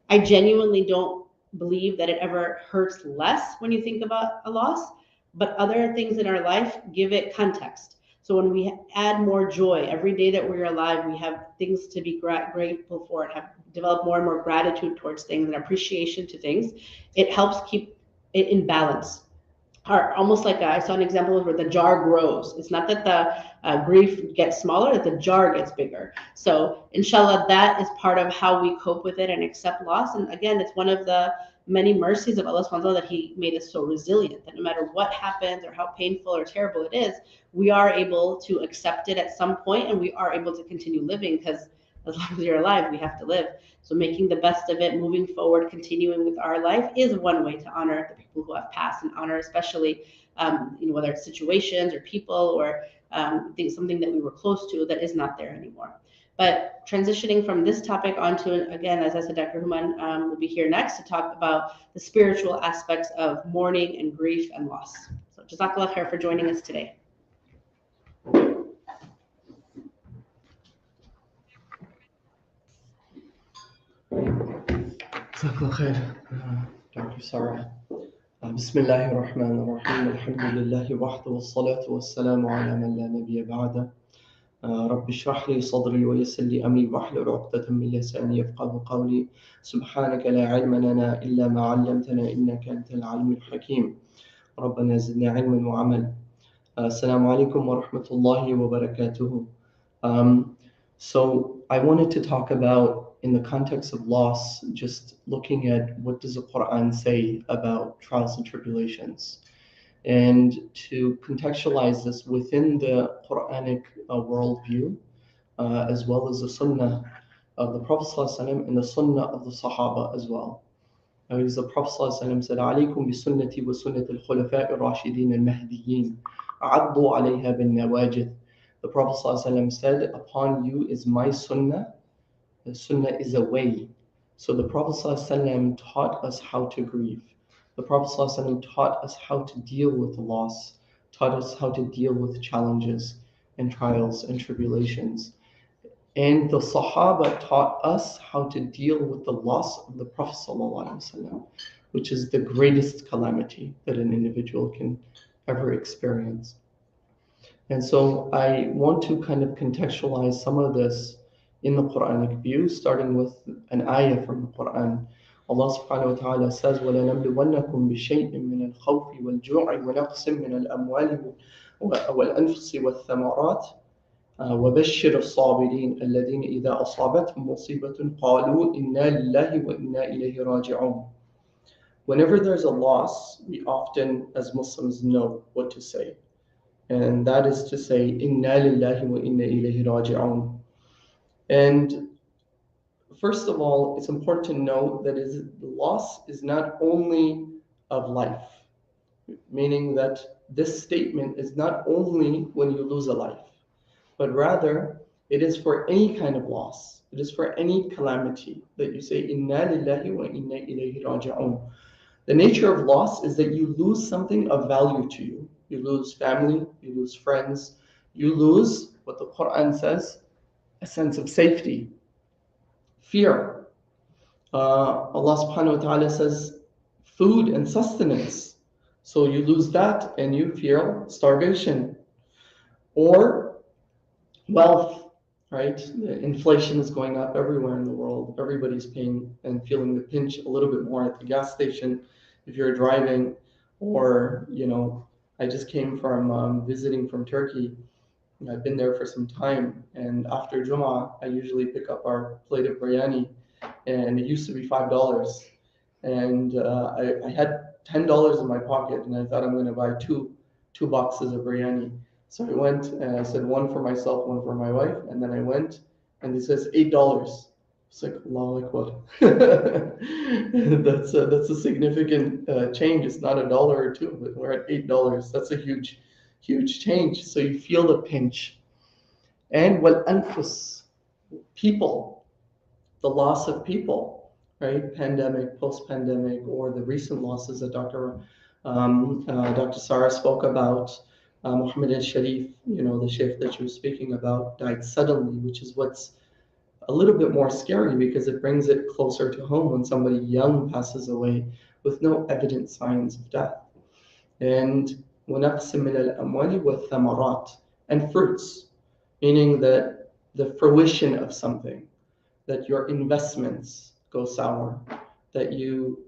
I genuinely don't believe that it ever hurts less when you think about a loss, but other things in our life give it context. So when we add more joy every day that we're alive, we have things to be grateful for and have developed more and more gratitude towards things and appreciation to things. It helps keep it in balance. are almost like I saw an example where the jar grows. It's not that the grief gets smaller, that the jar gets bigger. So inshallah, that is part of how we cope with it and accept loss. And again, it's one of the many mercies of Allah subhanahu wa ta'ala that He made us so resilient that no matter what happens or how painful or terrible it is, we are able to accept it at some point and we are able to continue living, because as long as you're alive, we have to live. So making the best of it, moving forward, continuing with our life is one way to honor the people who have passed, and honor especially, whether it's situations or people or something that we were close to that is not there anymore. But transitioning from this topic onto, again, as I said, Dr. Human will be here next to talk about the spiritual aspects of mourning and grief and loss. So Jazakallah khair for joining us today. جزاك الله خير دكتور سارة. بسم الله الرحمن الرحيم الحمد لله وحده والصلاة والسلام على من لا نبي بعده. رب اشرح لي صدري ويسر لي أمري واحلل عقدة من لساني يفقهوا قولي. سبحانك لا علم لنا إلا ما علمتنا إنك أنت العليم الحكيم. ربنا زدنا علما وعملا. السلام عليكم ورحمة الله وبركاته. So I wanted to talk about, in the context of loss, just looking at what does the Quran say about trials and tribulations, and to contextualize this within the Quranic worldview, as well as the Sunnah of the Prophet ﷺ and the Sunnah of the Sahaba as well. Because the Prophet ﷺ said, "Alaykum bi sunnati wa sunnati al-khulafa'i ar-rashidin al-mahdiyyin, a'addu 'alayha bin nawajid." The Prophet ﷺ said, "Upon you is my sunnah." The sunnah is a way. So the Prophet ﷺ taught us how to grieve. The Prophet ﷺ taught us how to deal with loss, taught us how to deal with challenges and trials and tribulations. And the Sahaba taught us how to deal with the loss of the Prophet ﷺ, which is the greatest calamity that an individual can ever experience. And so I want to kind of contextualize some of this in the Quranic view, starting with an ayah from the Quran. Allah subhanahu wa ta'ala says, وَلَنَبْلُوَنَّكُمْ بِشَيْءٍ مِّنَ الْخَوْفِ وَالْجُوعِ وَنَقْصٍ مِّنَ الْأَمْوَالِ وَالْأَنفُسِ وَالثَّمَرَاتِ وَبَشِّرِ الصَّابِرِينَ الَّذِينَ إِذَا أَصَابَتْهُمْ مُصِيبَةٌ قَالُوا إِنَّا لِلَّهِ وَإِنَّا إِلَيْهِ رَاجِعُونَ. Whenever there's a loss, we often, as Muslims, know what to say. And that is to say, Inna lillahi wa inna ilayhi raji'un. And first of all, it's important to note that the loss is not only of life, meaning that this statement is not only when you lose a life, but rather it is for any kind of loss. It is for any calamity that you say, Inna lillahi wa inna ilayhi raji'un. The nature of loss is that you lose something of value to you. You lose family, you lose friends, you lose, what the Quran says, a sense of safety, fear. Allah subhanahu wa ta'ala says food and sustenance. So you lose that and you feel starvation. Or wealth, right? Inflation is going up everywhere in the world. Everybody's paying and feeling the pinch a little bit more at the gas station if you're driving. Or, I just came from visiting from Turkey. I've been there for some time, and after Jummah, I usually pick up our plate of biryani, and it used to be $5. And I had $10 in my pocket, and I thought I'm going to buy two boxes of biryani. So I went and I said one for myself, one for my wife, and then I went, and it says $8. It's like, Allahu Akbar. That's a significant change. It's not $1 or $2, but we're at $8. That's a huge change. So you feel the pinch. And anfus, people, the loss of people, right? Pandemic, post-pandemic, or the recent losses that Dr. Sarah spoke about. Muhammad al-Sharif, the sheikh that you were speaking about, died suddenly, which is what's a little bit more scary because it brings it closer to home when somebody young passes away with no evident signs of death. And وَنَقْسٍ مِّنَ الْأَمْوَالِ وَالثَّمَرَاتِ, and fruits, meaning that the fruition of something, that your investments go sour, that you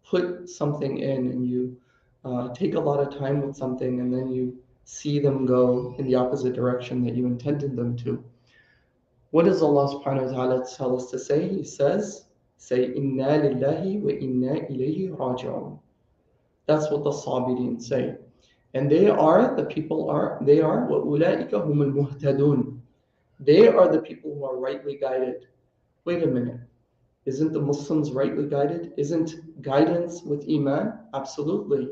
put something in and you take a lot of time with something and then you see them go in the opposite direction that you intended them to. What does Allah subhanahu wa ta'ala tell us to say? He says, say, Inna lillahi wa inna ilayhi raji'un. That's what the Sabirin say. And they are wa ulaika humul muhtadun. They are the people who are rightly guided. Wait a minute. Isn't the Muslims rightly guided? Isn't guidance with Iman? Absolutely.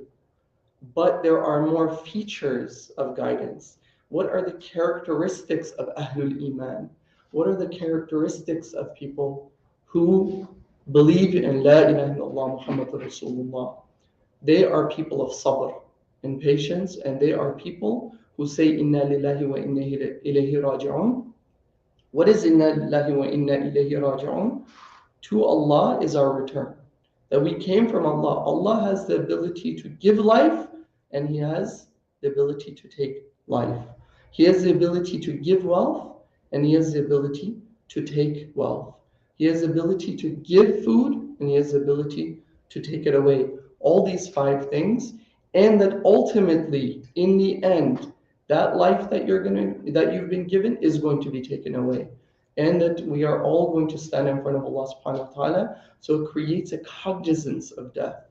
But there are more features of guidance. What are the characteristics of Ahlul Iman? What are the characteristics of people who believe in La ilaha illallah Muhammadur Rasulullah? They are people of sabr and patience, and they are people who say Inna lillahi wa inna ilayhi raji'un. What is Inna lillahi wa inna ilayhi raji'un? To Allah is our return. That we came from Allah. Allah has the ability to give life, and He has the ability to take life. He has the ability to give wealth, and He has the ability to take wealth. He has the ability to give food, and He has the ability to take it away. All these 5 things, and that ultimately, in the end, that life that you've been given is going to be taken away. And that we are all going to stand in front of Allah subhanahu wa ta'ala. So it creates a cognizance of death.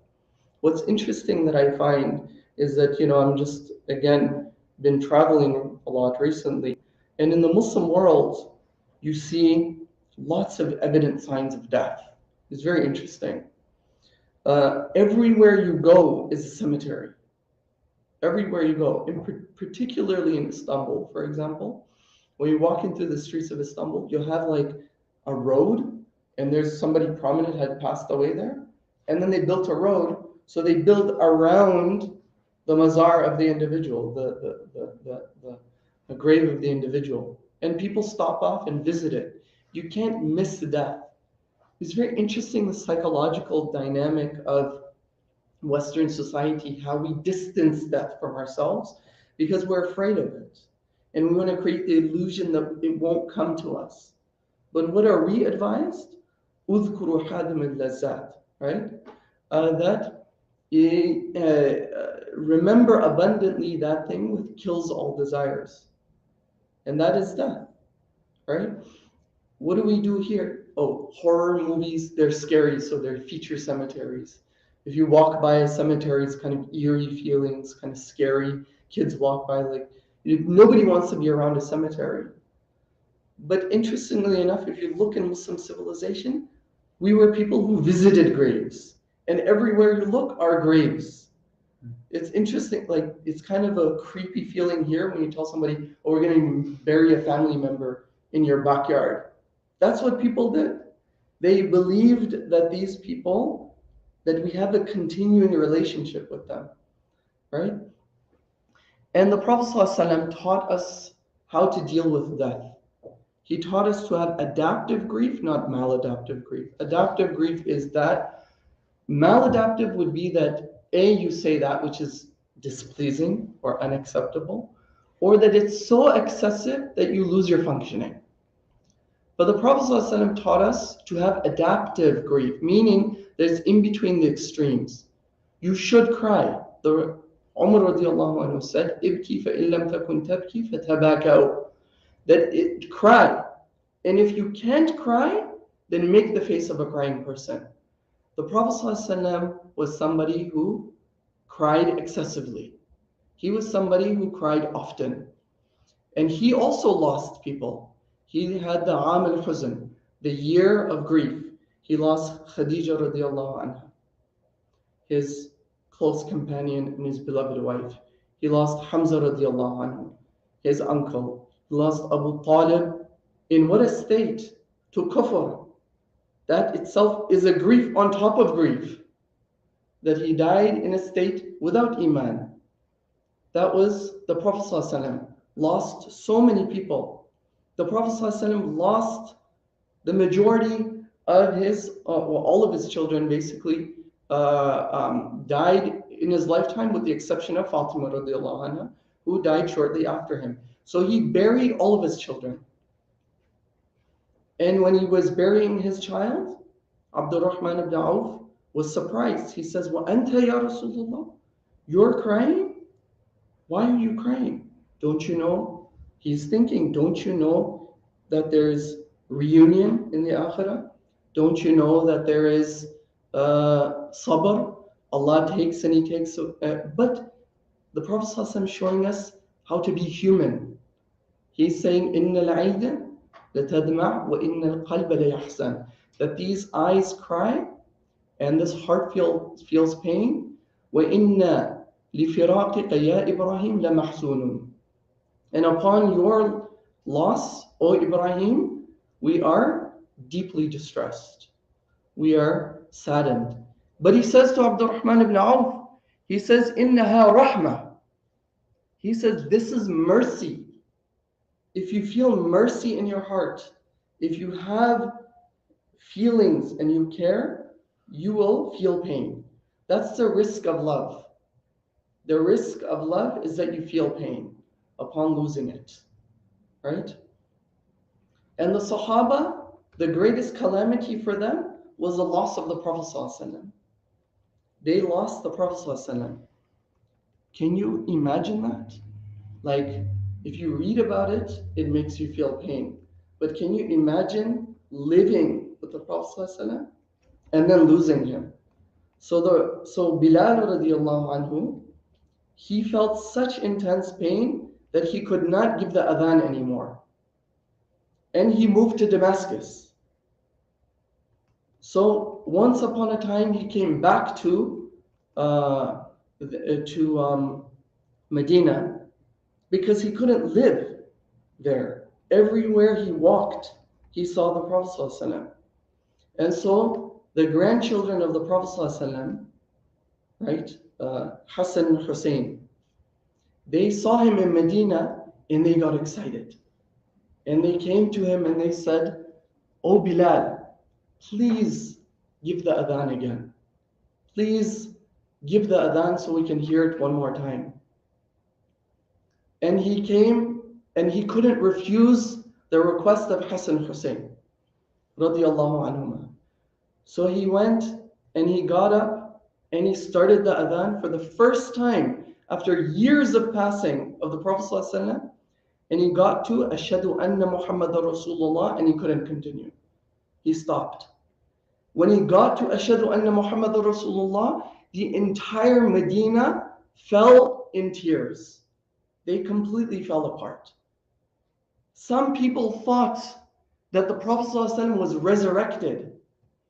What's interesting that I find is that, I'm just, again, been traveling a lot recently. And in the Muslim world, you see lots of evident signs of death. It's very interesting. Everywhere you go is a cemetery. Everywhere you go, and particularly in Istanbul, for example. When you're walking through the streets of Istanbul, you'll have like a road, and there's somebody prominent had passed away there, and then they built a road, so they build around the mazar of the individual, the grave of the individual, and people stop off and visit it. You can't miss death. It's very interesting, the psychological dynamic of Western society, how we distance death from ourselves because we're afraid of it. And we want to create the illusion that it won't come to us. But what are we advised? Udhkuru hadim al-lazzat, right? Remember abundantly that thing which kills all desires. And that is death, right? What do we do here? Oh, horror movies, they're scary, so they're feature cemeteries. If you walk by a cemetery, it's kind of eerie feelings, kind of scary. Kids walk by like, nobody wants to be around a cemetery. But interestingly enough, if you look in Muslim civilization, we were people who visited graves. And everywhere you look are graves. It's interesting, like it's kind of a creepy feeling here when you tell somebody, oh, we're going to bury a family member in your backyard. That's what people did. They believed that these people, that we have a continuing relationship with them, right? And the Prophet ﷺ taught us how to deal with death. He taught us to have adaptive grief, not maladaptive grief. Adaptive grief is that. Maladaptive would be that you say that which is displeasing or unacceptable, or that it's so excessive that you lose your functioning. But the Prophet ﷺ taught us to have adaptive grief, meaning that it's in between the extremes. You should cry. The Umar radiallahu anhu said, "Ibki fa illam takun tabki fatabakau." That cry, and if you can't cry, then make the face of a crying person. The Prophet ﷺ was somebody who cried excessively. He was somebody who cried often. And he also lost people. He had the Aam al-Huzn, the year of grief. He lost Khadija radiallahu anha, his close companion and his beloved wife. He lost Hamza radiallahu anhu, his uncle. He lost Abu Talib. In what a state? To kufr. That itself is a grief on top of grief. That he died in a state without Iman. That was the Prophet ﷺ. Lost so many people. The Prophet ﷺ lost the majority of his, all of his children basically died in his lifetime, with the exception of Fatima radiallahu anha, who died shortly after him. So he buried all of his children. And when he was burying his child, Abdurrahman ibn Auf was surprised. He says, "Wa anta ya Rasulullah?" You're crying? Why are you crying? Don't you know? He's thinking, don't you know that there's reunion in the akhirah? Don't you know that there is sabr? Allah takes and He takes. But the Prophet ﷺ is showing us how to be human. He's saying, إِنَّ الْعَيْنَ لَتَدْمَعْ وَإِنَّ الْقَلْبَ لَيَحْزَنُ. That these eyes cry and this heart feels pain. وَإِنَّ لِفِرَاقِكَ يَا إِبْرَاهِيمَ لَمَحْزُونٌ. And upon your loss, O Ibrahim, we are deeply distressed. We are saddened. But he says to Abdurrahman ibn Auf, he says, إِنَّهَا رَحْمَةٌ. He says, this is mercy. If you feel mercy in your heart, if you have feelings and you care, you will feel pain. That's the risk of love. The risk of love is that you feel pain upon losing it, right? And the Sahaba, the greatest calamity for them was the loss of the Prophet ﷺ. They lost the Prophet ﷺ. Can you imagine that? Like, if you read about it, it makes you feel pain. But can you imagine living with the Prophet ﷺ and then losing him? So Bilal radiallahu anhu, he felt such intense pain that he could not give the adhan anymore. And he moved to Damascus. So once upon a time, he came back to Medina because he couldn't live there. Everywhere he walked, he saw the Prophet ﷺ. And so the grandchildren of the Prophet ﷺ, right, Hassan and Hussein, they saw him in Medina and they got excited. And they came to him and they said, "Oh Bilal, please give the adhan again. Please give the adhan so we can hear it one more time." And he came and he couldn't refuse the request of Hassan Hussein, radiallahu anhuma. So he went and he got up and he started the adhan for the first time after years of passing of the Prophet ﷺ, and he got to Ashhadu anna Muhammadan Rasulullah and he couldn't continue. He stopped. When he got to Ashhadu anna Muhammadan Rasulullah, the entire Medina fell in tears. They completely fell apart. Some people thought that the Prophet ﷺ was resurrected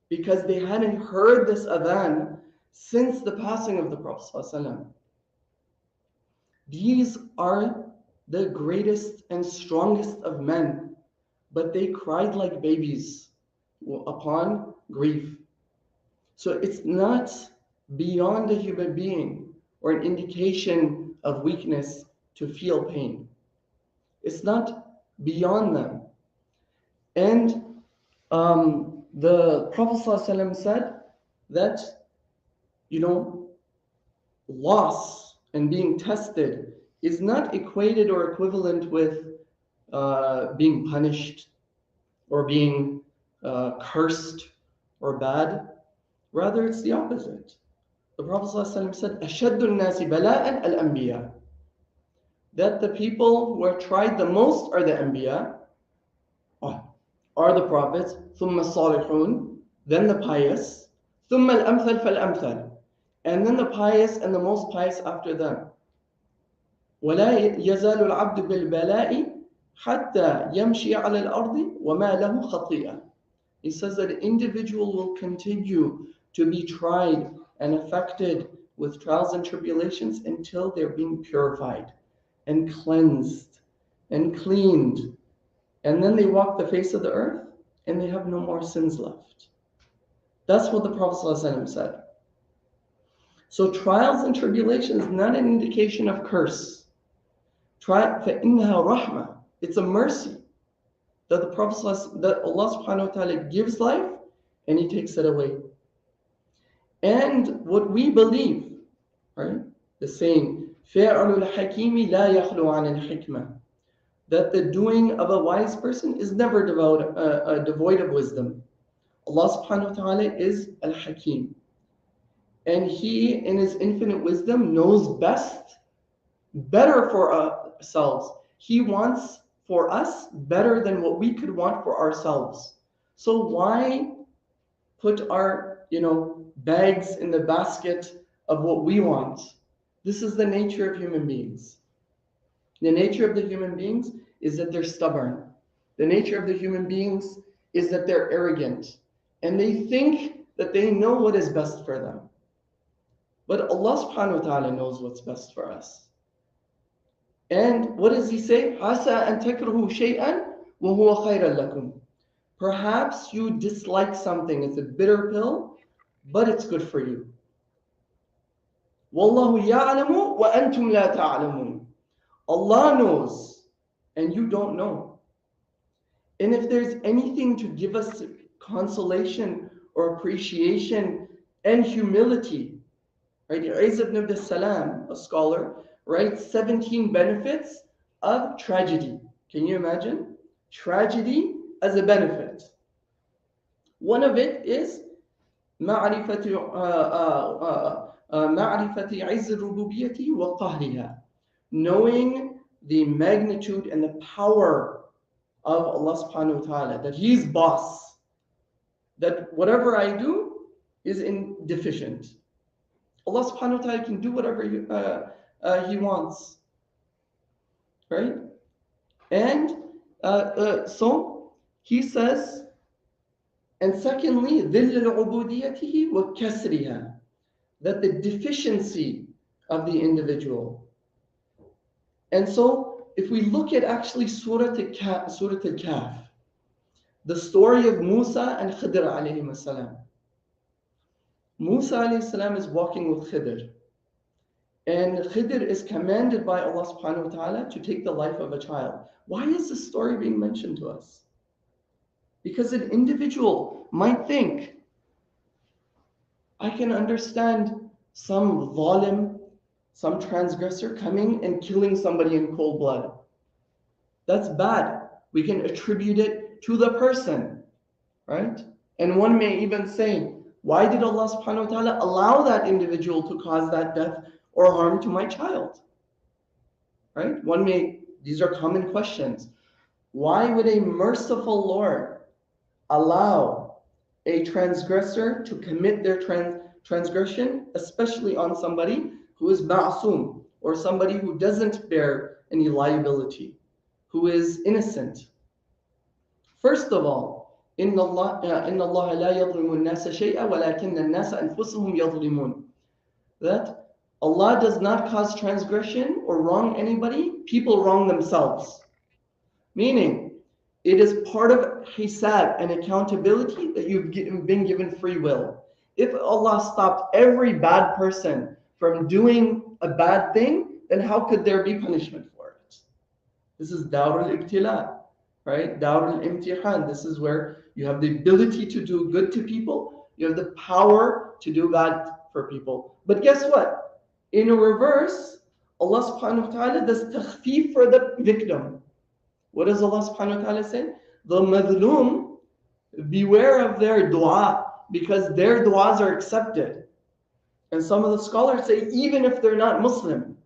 because they hadn't heard this adhan since the passing of the Prophet ﷺ. These are the greatest and strongest of men, but they cried like babies upon grief. So it's not beyond a human being or an indication of weakness to feel pain. It's not beyond them. And the Prophet ﷺ said that, loss and being tested is not equated or equivalent with being punished or being cursed or bad. Rather, it's the opposite. The Prophet ﷺ said, أَشَدُّ النَّاسِ بَلَاءً الْأَنْبِيَاء. That the people who are tried the most are the Anbiya, are the prophets, ثُمَّ الصَّالِحُونَ, then the pious, ثُمَّ الْأَمْثَلْ فَالْأَمْثَلْ, and then the pious and the most pious after them. وَلَا يَزَالُ الْعَبْدُ بِالْبَلَاءِ حَتَّى يَمْشِي عَلَى الْأَرْضِ وَمَا لَهُ خَطِيئَةٌ. He says that an individual will continue to be tried and affected with trials and tribulations until they're being purified and cleansed and cleaned. And then they walk the face of the earth and they have no more sins left. That's what the Prophet ﷺ said. So trials and tribulations is not an indication of curse. فَإِنَّهَا رَحْمَةٌ. It's a mercy that the Prophet that Allah subhanahu wa ta'ala gives life and He takes it away. And what we believe, right? The saying, فَيَعْلُ الْحَكِيمِ لَا يَخْلُو عَنِ الْحِكْمَةِ. That the doing of a wise person is never devoid of wisdom. Allah subhanahu wa ta'ala is Al-Hakim. And He, in His infinite wisdom, knows better for ourselves. He wants for us better than what we could want for ourselves. So why put our, bags in the basket of what we want? This is the nature of human beings. The nature of the human beings is that they're stubborn. The nature of the human beings is that they're arrogant. And they think that they know what is best for them. But Allah subhanahu wa ta'ala knows what's best for us. And what does He say? عَسَىٰ أَن تَكْرَهُ شَيْئًا وَهُوَ خَيْرًا لَكُمْ. Perhaps you dislike something. It's a bitter pill, but it's good for you. وَاللَّهُ يَعْلَمُ وَأَنْتُمْ لَا تَعْلَمُونَ. Allah knows, and you don't know. And if there's anything to give us consolation or appreciation and humility, right? Isa ibn Abd Salam, a scholar, writes 17 benefits of tragedy. Can you imagine? Tragedy as a benefit. One of it is معرفة عز الربوبية وقهرها. Knowing the magnitude and the power of Allah subhanahu wa ta'ala, that He's boss, that whatever I do is deficient. Allah subhanahu wa ta'ala can do whatever He wants, right? And so He says, and secondly, ذِلَّ عُبُودِيَتِهِ وَكَسْرِهَا, that the deficiency of the individual. And so, if we look at actually Surah Al-Kahf, the story of Musa and Khidr alayhi salam. Musa alayhi salam is walking with Khidr. And Khidr is commanded by Allah subhanahu wa ta'ala to take the life of a child. Why is this story being mentioned to us? Because an individual might think, I can understand some zalim, some transgressor coming and killing somebody in cold blood. That's bad. We can attribute it to the person, right? And one may even say, why did Allah subhanahu wa ta'ala allow that individual to cause that death or harm to my child? Right? These are common questions. Why would a merciful Lord allow a transgressor to commit their transgression, especially on somebody who is ma'asum, or somebody who doesn't bear any liability, who is innocent? First of all, إِنَّ اللَّهَ لَا يَظْلِمُ النَّاسَ شَيْئًا وَلَكِنَّ النَّاسَ أَنفُسَهُمْ يَظْلِمُونَ. That Allah does not cause transgression or wrong anybody, people wrong themselves. Meaning, it is part of hisab and accountability that you've been given free will. If Allah stopped every bad person from doing a bad thing, then how could there be punishment for it? This is Dawr al-Ibtila, right? Dawr al-Imtihan. This is where you have the ability to do good to people. You have the power to do bad for people. But guess what? In a reverse, Allah subhanahu wa ta'ala does takhfif for the victim. What does Allah subhanahu wa ta'ala say? The madhloom, beware of their dua, because their duas are accepted. And some of the scholars say, even if they're not Muslim.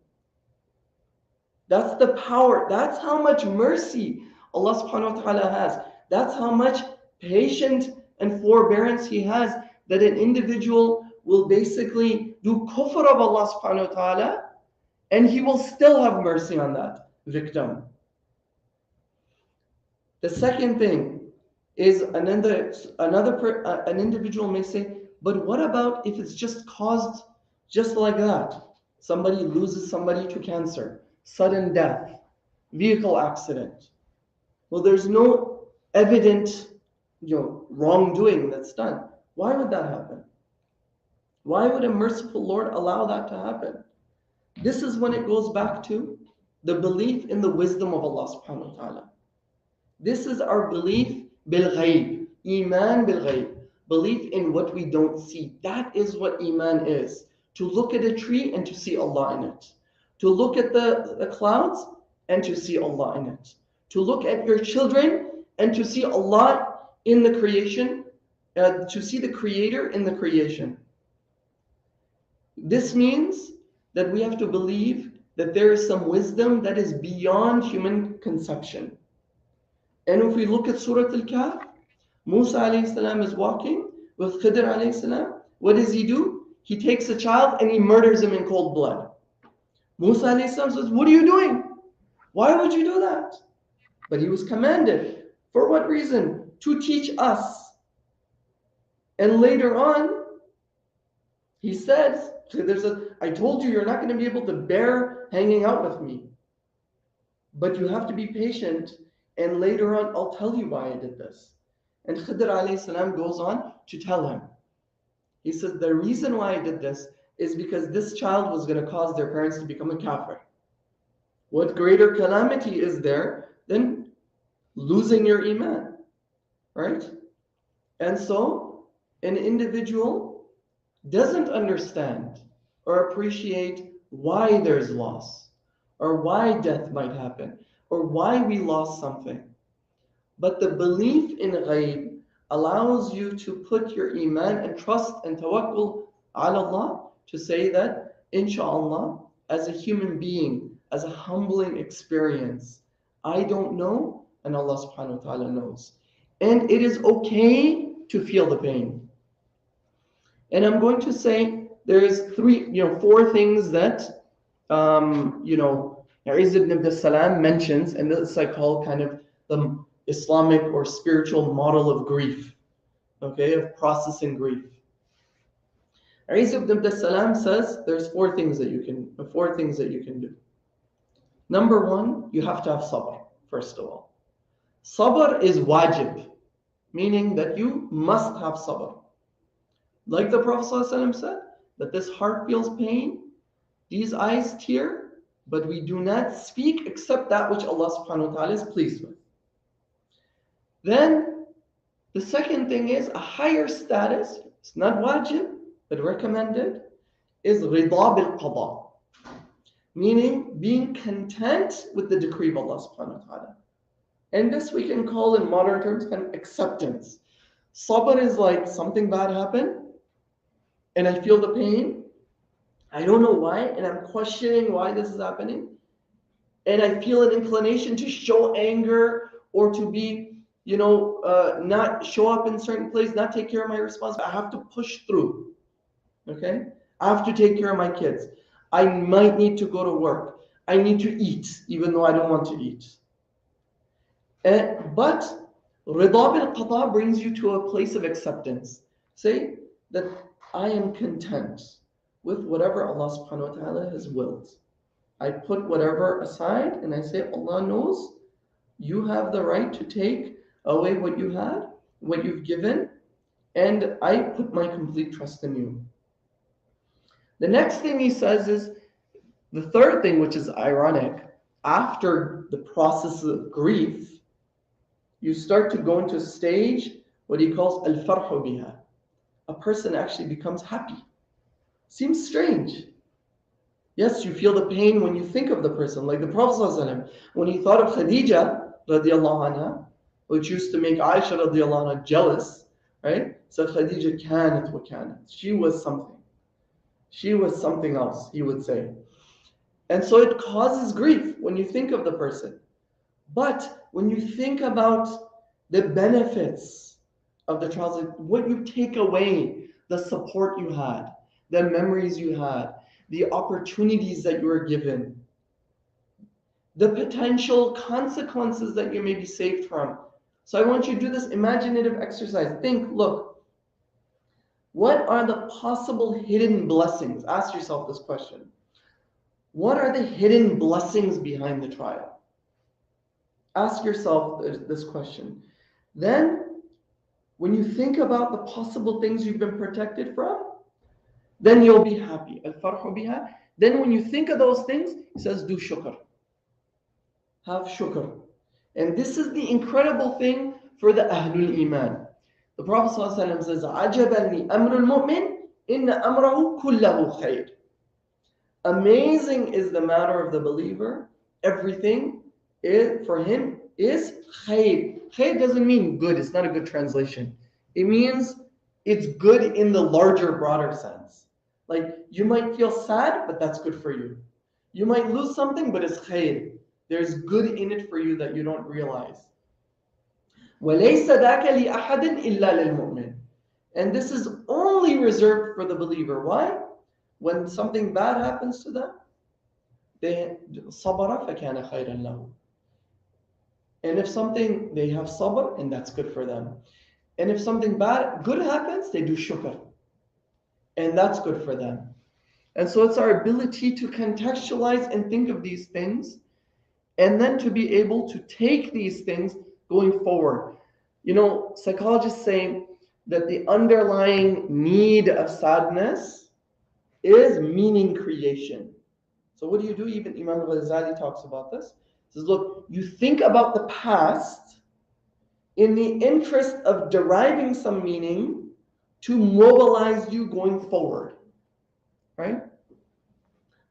That's the power. That's how much mercy Allah subhanahu wa ta'ala has. That's how much patience and forbearance He has, that an individual will basically do kufr of Allah subhanahu wa ta'ala, and He will still have mercy on that victim. The second thing is an individual may say, but what about if it's just caused just like that? Somebody loses somebody to cancer, sudden death, vehicle accident. Well, there's no evident, wrongdoing that's done. Why would that happen? Why would a merciful Lord allow that to happen? This is when it goes back to the belief in the wisdom of Allah subhanahu wa ta'ala. This is our belief bil ghayb, iman bil ghayb, belief in what we don't see. That is what iman is. To look at a tree and to see Allah in it. To look at the clouds and to see Allah in it. To look at your children and to see Allah in the creation, to see the Creator in the creation. This means that we have to believe that there is some wisdom that is beyond human conception. And if we look at Surah Al-Kahf, Musa alayhi salam is walking with Khidr alayhi salam. What does he do? He takes a child and he murders him in cold blood. Musa alayhi salam says, what are you doing? Why would you do that? But he was commanded. For what reason? To teach us. And later on, he says, I told you you're not going to be able to bear hanging out with me. But you have to be patient. And later on, I'll tell you why I did this. And Khidr alayhi salam goes on to tell him. He says, the reason why I did this is because this child was going to cause their parents to become a kafir. What greater calamity is there than losing your iman, right? And so an individual doesn't understand or appreciate why there's loss, or why death might happen, or why we lost something. But the belief in ghaib allows you to put your iman and trust and tawakkul ala Allah to say that, inshallah, as a human being, as a humbling experience, I don't know, and Allah subhanahu wa ta'ala knows. And it is okay to feel the pain. And I'm going to say there's four things that, Izz ibn Abd salam mentions, and this I call kind of the Islamic or spiritual model of grief, okay, of processing grief. Izz ibn Abd salam says there's four things that you can do. Number one, you have to have sabr, first of all. Sabr is wajib, meaning that you must have sabr. Like the Prophet ﷺ said, that this heart feels pain, these eyes tear, but we do not speak except that which Allah subhanahu wa ta'ala is pleased with. Then the second thing is a higher status, it's not wajib, but recommended, is rida bil qada, meaning being content with the decree of Allah subhanahu wa ta'ala. And this we can call in modern terms kind of acceptance. Sabr is like something bad happened, and I feel the pain. I don't know why, and I'm questioning why this is happening. And I feel an inclination to show anger or to be, not show up in certain place, not take care of my responsibility. I have to push through. Okay? I have to take care of my kids. I might need to go to work. I need to eat, even though I don't want to eat. But rida bil qada brings you to a place of acceptance. Say that I am content with whatever Allah subhanahu wa ta'ala has willed. I put whatever aside and I say, Allah knows you have the right to take away what you had, what you've given, and I put my complete trust in you. The next thing he says is, the third thing, which is ironic, after the process of grief, you start to go into a stage, what he calls al-farhu biha. A person actually becomes happy. Seems strange. Yes, you feel the pain when you think of the person, like the Prophet ﷺ, when he thought of Khadija radiallahu anha, which used to make Aisha radiallahu anha jealous, right? So Khadija kanat wa kanat. She was something. She was something else, he would say. And so it causes grief when you think of the person. But when you think about the benefits of the trials, like what you take away, the support you had, the memories you had, the opportunities that you were given, the potential consequences that you may be saved from. So I want you to do this imaginative exercise. Think, look, what are the possible hidden blessings? Ask yourself this question. What are the hidden blessings behind the trial? Ask yourself this question. Then, when you think about the possible things you've been protected from, then you'll be happy. Al-farhu biha. Then when you think of those things, he says, do shukr. Have shukr. And this is the incredible thing for the Ahlul Iman. The Prophet ﷺ says, عَجَبًا لِأَمْرُ الْمُؤْمِنِ إِنَّ أَمْرَهُ كُلَّهُ خَيْرٌ. Amazing is the matter of the believer. Everything for him is khayr. Khayr doesn't mean good. It's not a good translation. It means it's good in the larger, broader sense. Like you might feel sad, but that's good for you. You might lose something, but it's khair. There's good in it for you that you don't realize. وَلَيْسَ ذَاكَ لِأَحَدٍ إِلَّا لِلْمُؤْمِنِ. And this is only reserved for the believer. Why? When something bad happens to them, they صَبَرَ فَكَانَ خَيْرًا لَهُ. And if something, they have sabr, and that's good for them. And if something good happens, they do shukr. And that's good for them. And so it's our ability to contextualize and think of these things, and then to be able to take these things going forward. You know, psychologists say that the underlying need of sadness is meaning creation. So what do you do? Even Imam Ghazali talks about this. He says, look, you think about the past in the interest of deriving some meaning to mobilize you going forward. Right?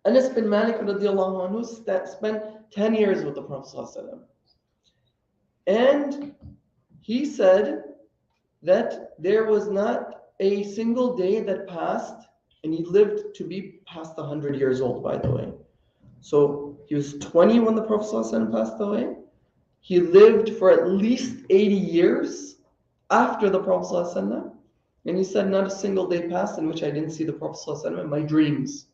Anas bin Malik radiallahu anhu spent 10 years with the Prophet ﷺ. And he said that there was not a single day that passed, and he lived to be past 100 years old, by the way. So he was 20 when the Prophet ﷺ passed away. He lived for at least 80 years after the Prophet ﷺ. And he said, not a single day passed in which I didn't see the Prophet ﷺ in my dreams.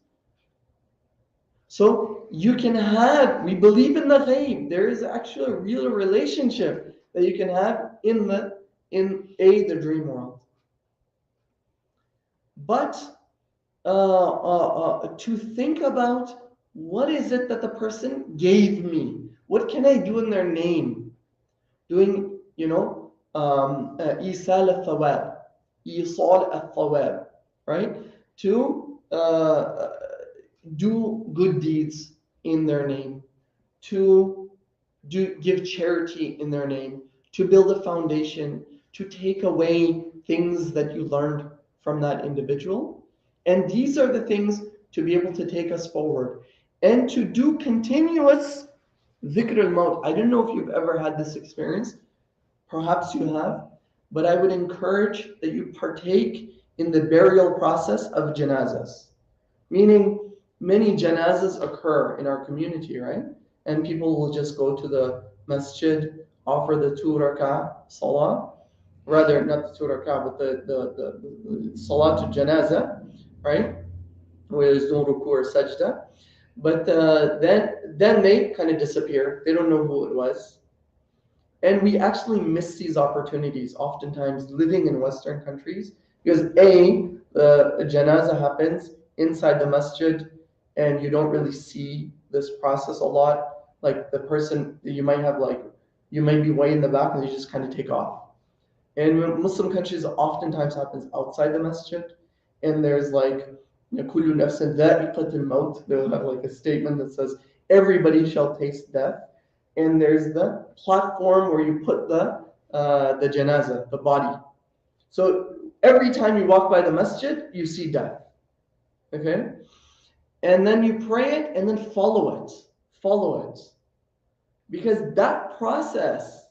So you can have, we believe in the ghaib. There is actually a real relationship that you can have in the dream world. But to think about what is it that the person gave me? What can I do in their name? Doing, Isal al-Thawab, Isal al-Thawab, right? To do good deeds in their name, to give charity in their name, to build a foundation, to take away things that you learned from that individual. And these are the things to be able to take us forward. And to do continuous dhikr al-maut. I don't know if you've ever had this experience. Perhaps you have. But I would encourage that you partake in the burial process of janazas. Meaning, many janazas occur in our community, right? And people will just go to the masjid, offer the 2 rak'ah salah. Rather, not the 2 rak'ah, but the salatul janaza, right? Where there's no ruku or sajda. But then they kind of disappear. They don't know who it was. And we actually miss these opportunities oftentimes living in Western countries because the janaza happens inside the masjid and you don't really see this process a lot. Like the person, you might be way in the back and they just kind of take off. And in Muslim countries, oftentimes happens outside the masjid. And there's like, كُلُّ نَفْسٍ ذَائِقَةُ الْمَوْتِ. They'll have like a statement that says, everybody shall taste death. And there's the platform where you put the janaza, the body. So every time you walk by the masjid, you see death. Okay? And then you pray it and then follow it. Follow it. Because that process,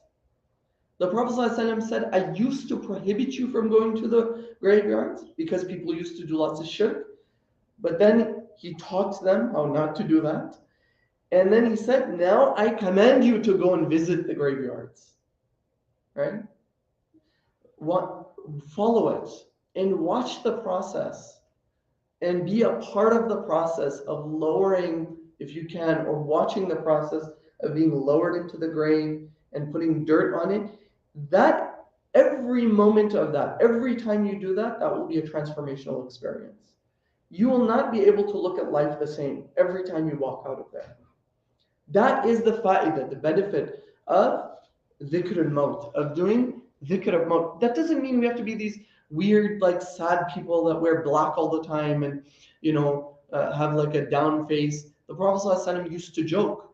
the Prophet ﷺ said, I used to prohibit you from going to the graveyards because people used to do lots of shirk. But then he taught them how not to do that. And then he said, now I command you to go and visit the graveyards. Right? Follow it and watch the process and be a part of the process of lowering, if you can, or watching the process of being lowered into the grave and putting dirt on it. That every moment of that, every time you do that, that will be a transformational experience. You will not be able to look at life the same every time you walk out of there. That is the fa'idah, the benefit of dhikr al-maut, of doing dhikr al-maut. That doesn't mean we have to be these weird, like sad people that wear black all the time and, have like a down face. The Prophet ﷺ used to joke.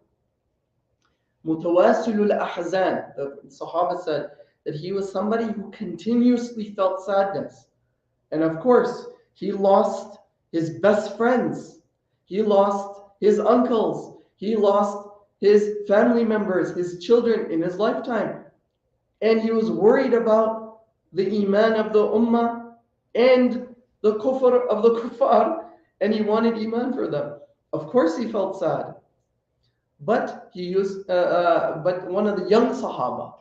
Mutawasilul ahzan, the Sahaba said that he was somebody who continuously felt sadness. And of course, he lost his best friends. He lost his uncles. He lost his family members, his children in his lifetime. And he was worried about the iman of the ummah and the kufr of the kuffar, and he wanted iman for them. Of course he felt sad. But but one of the young Sahaba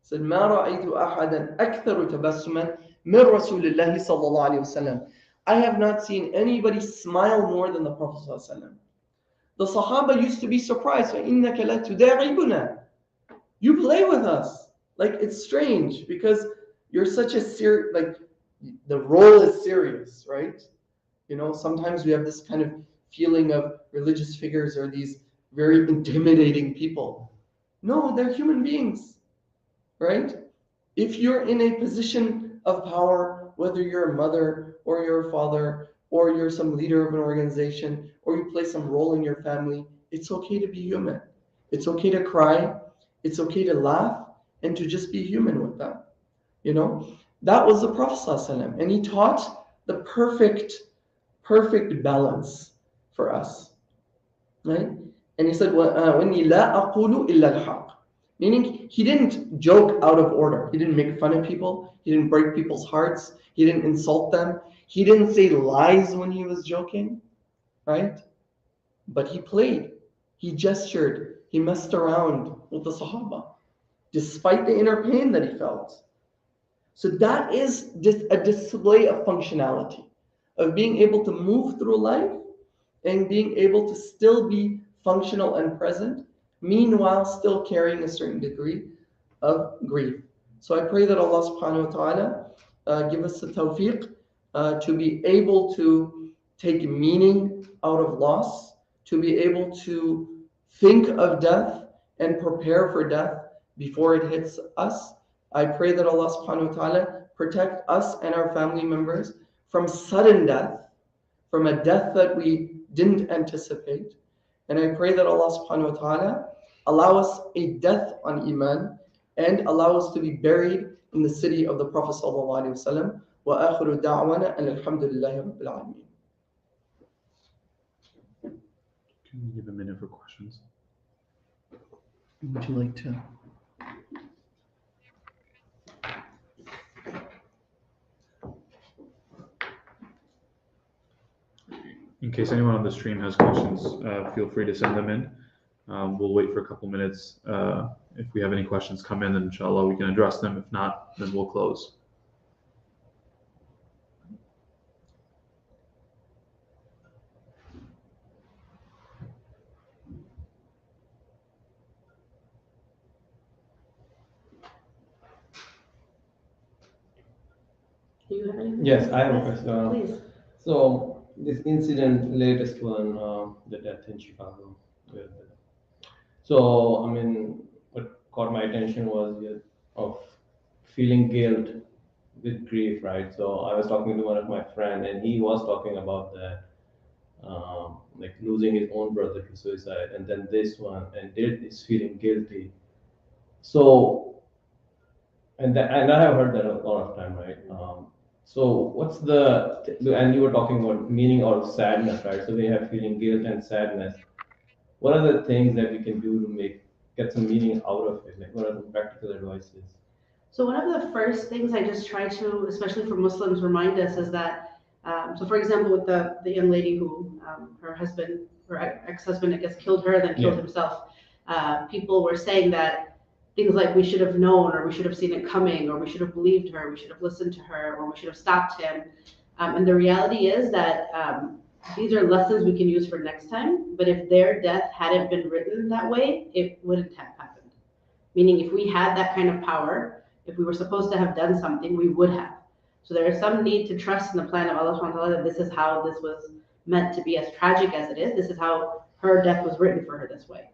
said, ما رأيت أحدا أكثر تبسما من رسول الله صلى الله عليه وسلم. I have not seen anybody smile more than the Prophet صلى الله عليه وسلم. The Sahaba used to be surprised. فإنك لا تداعبنا. You play with us. Like, it's strange because you're such a like, the role is serious, right? You know, sometimes we have this kind of feeling of religious figures are these very intimidating people. No, they're human beings, right? If you're in a position of power, whether you're a mother or you're a father or you're some leader of an organization or you play some role in your family, it's okay to be human. It's okay to cry. It's okay to laugh and to just be human with them. You know, that was the Prophet ﷺ, and he taught the perfect balance for us, right? And he said, وَإِنِّي لَا أَقُولُ إِلَّا الْحَقِّ. Meaning, he didn't joke out of order. He didn't make fun of people. He didn't break people's hearts. He didn't insult them. He didn't say lies when he was joking, right? But he played. He gestured. He messed around with the Sahaba, despite the inner pain that he felt. So that is just a display of functionality, of being able to move through life and being able to still be functional and present, meanwhile still carrying a certain degree of grief. So I pray that Allah subhanahu wa ta'ala give us the tawfiq to be able to take meaning out of loss, to be able to think of death and prepare for death before it hits us. I pray that Allah subhanahu wa ta'ala protect us and our family members from sudden death, from a death that we didn't anticipate. And I pray that Allah subhanahu wa ta'ala allow us a death on Iman and allow us to be buried in the city of the Prophet sallallahu alaihi wasallam. Wa akhiru da'wana and alhamdulillahi rabbil alameen. Can we give a minute for questions? Would you like to? In case anyone on the stream has questions, feel free to send them in. We'll wait for a couple minutes. If we have any questions come in, then inshallah we can address them. If not, then we'll close. Do you have anything? Yes, I have a question. Please. So this incident, latest one, the death in Chicago. So I mean, what caught my attention was of feeling guilt with grief, right? So I was talking to one of my friends, and he was talking about that, like losing his own brother to suicide, and then this one, and did is feeling guilty. So, and I have heard that a lot of time, right? So what's and you were talking about meaning or sadness, right? So we have feeling guilt and sadness. What are the things that we can do to get some meaning out of it? Like, what are the practical advices? So one of the first things I just try to, especially for Muslims, remind us is that, so for example, with the young lady who her ex-husband, I guess, killed her, then killed himself, people were saying that things like we should have known, or we should have seen it coming, or we should have believed her, we should have listened to her, or we should have stopped him. And the reality is that these are lessons we can use for next time, but if their death hadn't been written that way, it wouldn't have happened. Meaning if we had that kind of power, if we were supposed to have done something, we would have. So there is some need to trust in the plan of Allah subhanahu wa ta'ala that this is how this was meant to be, as tragic as it is. This is how her death was written for her this way.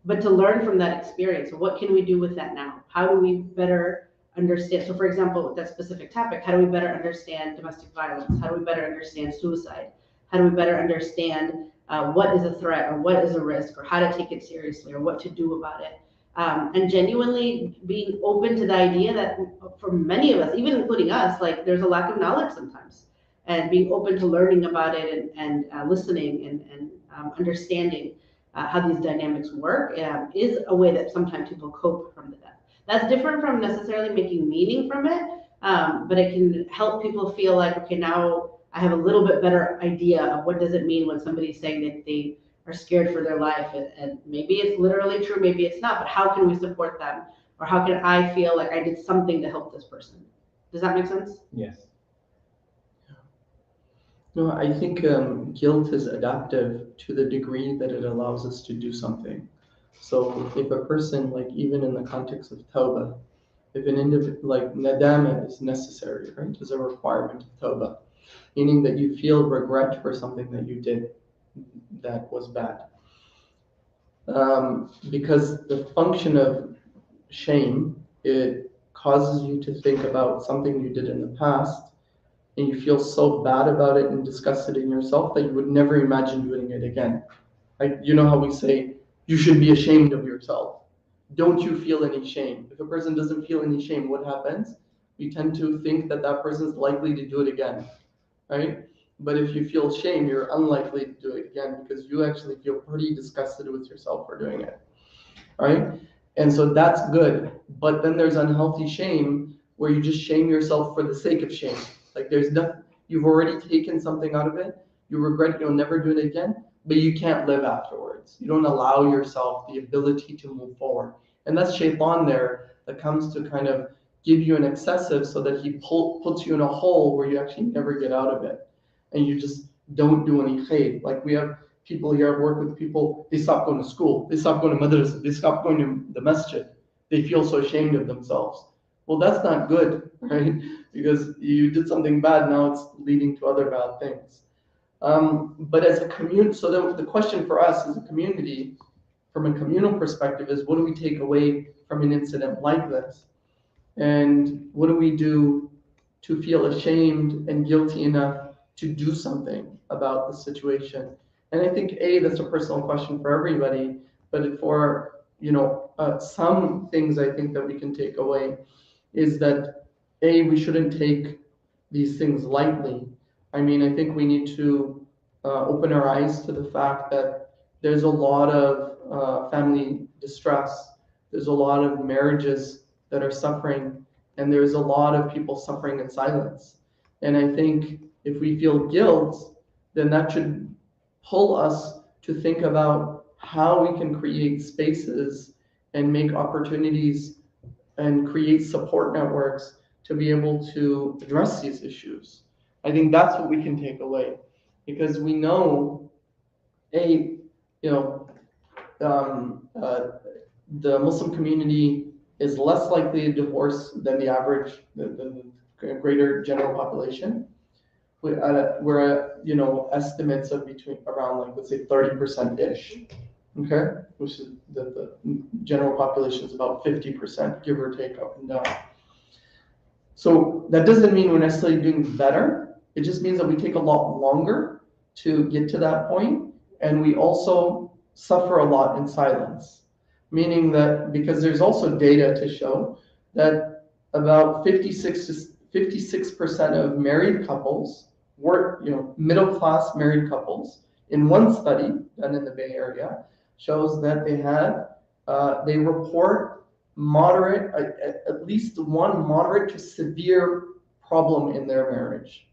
But to learn from that experience, what can we do with that now? How do we better understand? So for example, with that specific topic, how do we better understand domestic violence? How do we better understand suicide? How do we better understand what is a threat, or what is a risk, or how to take it seriously, or what to do about it? And genuinely being open to the idea that for many of us, even including us, like there's a lack of knowledge sometimes, and being open to learning about it and listening and understanding how these dynamics work is a way that sometimes people cope from the death. That's different from necessarily making meaning from it, but it can help people feel like, okay, now I have a little bit better idea of what does it mean when somebody's saying that they are scared for their life, and maybe it's literally true, maybe it's not, but how can we support them? Or how can I feel like I did something to help this person? Does that make sense? Yes. No, I think guilt is adaptive to the degree that it allows us to do something. So if a person, like even in the context of tawbah, if an individual, like nadama is necessary, right, is a requirement of tawbah, meaning that you feel regret for something that you did that was bad. Because the function of shame, it causes you to think about something you did in the past, and you feel so bad about it and disgusted in yourself that you would never imagine doing it again. Like, you know how we say, you should be ashamed of yourself. Don't you feel any shame? If a person doesn't feel any shame, what happens? We tend to think that that person is likely to do it again, right? But if you feel shame, you're unlikely to do it again because you actually feel pretty disgusted with yourself for doing it, right? And so that's good. But then there's unhealthy shame where you just shame yourself for the sake of shame. Like there's nothing, you've already taken something out of it. You regret you'll never do it again, but you can't live afterwards. You don't allow yourself the ability to move forward. And that's shaitan there that comes to kind of give you an excessive so that he puts you in a hole where you actually never get out of it. And you just don't do any khair. Like we have people here, I've worked with people, they stop going to school, they stop going to madrasa, they stop going to the masjid. They feel so ashamed of themselves. Well, that's not good, right? Because you did something bad, now it's leading to other bad things. But as a community, so the question for us as a community, from a communal perspective, is what do we take away from an incident like this? And what do we do to feel ashamed and guilty enough to do something about the situation? And I think that's a personal question for everybody, but for some things I think that we can take away is that we shouldn't take these things lightly. I mean, I think we need to open our eyes to the fact that there's a lot of family distress. There's a lot of marriages that are suffering, and there's a lot of people suffering in silence. And I think if we feel guilt, then that should pull us to think about how we can create spaces and make opportunities and create support networks to be able to address these issues. I think that's what we can take away, because we know, you know, the Muslim community is less likely to divorce than the average, the greater general population. We're at estimates of between around, like, let's say 30% ish. Okay, which is the general population is about 50%, give or take, up and down. So that doesn't mean we're necessarily doing better. It just means that we take a lot longer to get to that point, and we also suffer a lot in silence. Meaning that, because there's also data to show that about 56% of married couples were, middle class married couples, in one study done in the Bay Area, shows that they report moderate, at least one moderate to severe problem in their marriage.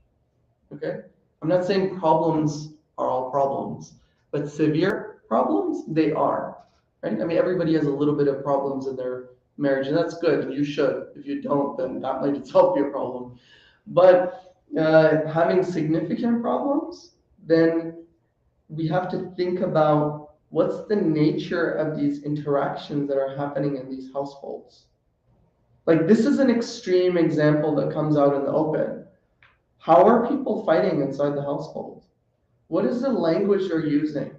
Okay, I'm not saying problems are all problems, but severe problems, they are. Right? I mean, everybody has a little bit of problems in their marriage, and that's good, and you should. If you don't, then that might itself be a problem. But having significant problems, then we have to think about what's the nature of these interactions that are happening in these households. Like, this is an extreme example that comes out in the open. How are people fighting inside the household? What is the language they're using?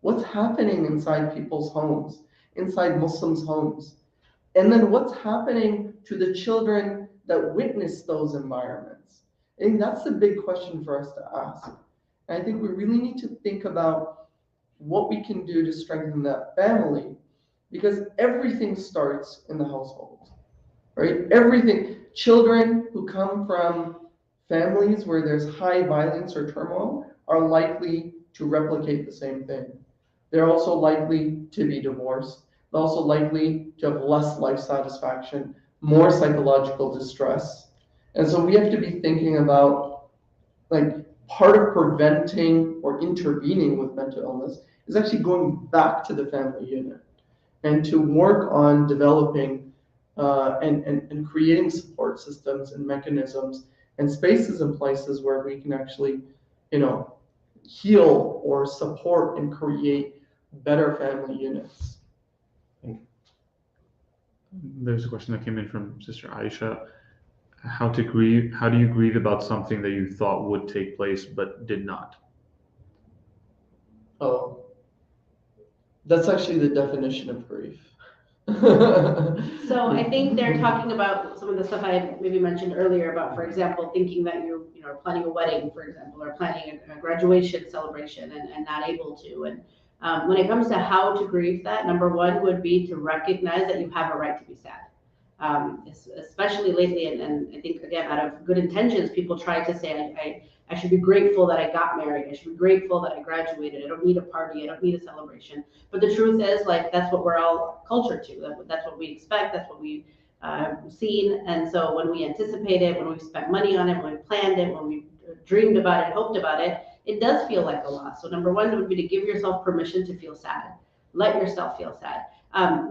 What's happening inside people's homes, inside Muslims' homes? And then what's happening to the children that witness those environments? I think that's the big question for us to ask. And I think we really need to think about what we can do to strengthen that family, because everything starts in the household, right? Everything. Children who come from families where there's high violence or turmoil are likely to replicate the same thing. They're also likely to be divorced. They're also likely to have less life satisfaction, more psychological distress. And so we have to be thinking about, like, part of preventing or intervening with mental illness is actually going back to the family unit and to work on developing and creating support systems and mechanisms and spaces and places where we can actually, heal or support and create better family units. There's a question that came in from Sister Aisha. How do you grieve about something that you thought would take place but did not? Oh, that's actually the definition of grief. So I think they're talking about some of the stuff I maybe mentioned earlier about, for example, thinking that you are planning a wedding, for example, or planning a graduation celebration and not able to. And when it comes to how to grieve that, number one would be to recognize that you have a right to be sad. Especially lately, and I think again, out of good intentions, people try to say, I should be grateful that I got married. I should be grateful that I graduated. I don't need a party. I don't need a celebration. But the truth is, like, that's what we're all cultured to. That's what we expect. That's what we have seen. And so when we anticipate it, when we spent money on it, when we planned it, when we dreamed about it, hoped about it, it does feel like a loss. So number one would be to give yourself permission to feel sad. Let yourself feel sad.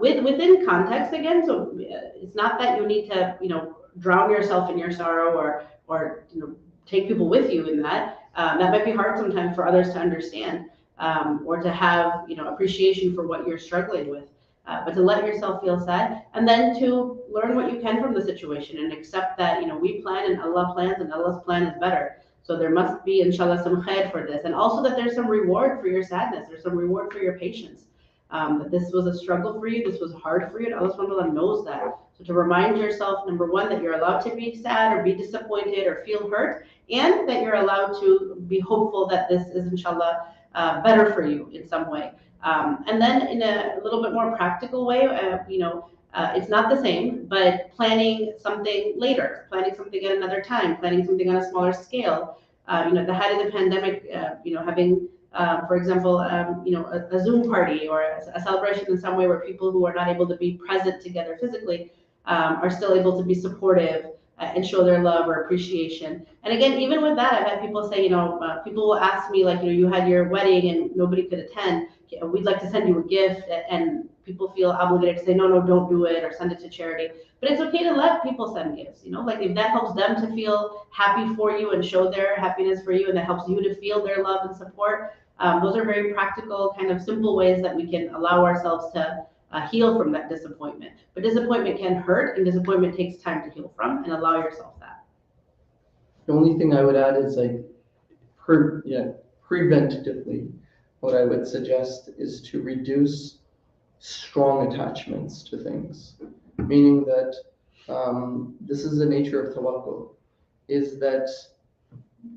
Within context again, so it's not that you need to, drown yourself in your sorrow or take people with you in that. That might be hard sometimes for others to understand, or to have, appreciation for what you're struggling with. But to let yourself feel sad, and then to learn what you can from the situation and accept that, we plan and Allah plans and Allah's plan is better. So there must be, inshallah, some khair for this. And also that there's some reward for your sadness. There's some reward for your patience. That this was a struggle for you, this was hard for you, and Allah subhanahu wa ta'ala knows that. So to remind yourself, number one, that you're allowed to be sad or be disappointed or feel hurt, and that you're allowed to be hopeful that this is, inshallah, better for you in some way. And then in a little bit more practical way, it's not the same, but planning something later, planning something at another time, planning something on a smaller scale. At the height of the pandemic, having for example, a Zoom party or a celebration in some way where people who are not able to be present together physically are still able to be supportive and show their love or appreciation. And again, even with that, I've had people say, people will ask me, like, you had your wedding and nobody could attend. We'd like to send you a gift, and people feel obligated to say, no, don't do it or send it to charity. But it's okay to let people send gifts, like if that helps them to feel happy for you and show their happiness for you, and that helps you to feel their love and support. Those are very practical, kind of simple ways that we can allow ourselves to heal from that disappointment. But disappointment can hurt, and disappointment takes time to heal from, and allow yourself that. The only thing I would add is preventatively, what I would suggest is to reduce strong attachments to things, meaning that this is the nature of tawakkul, is that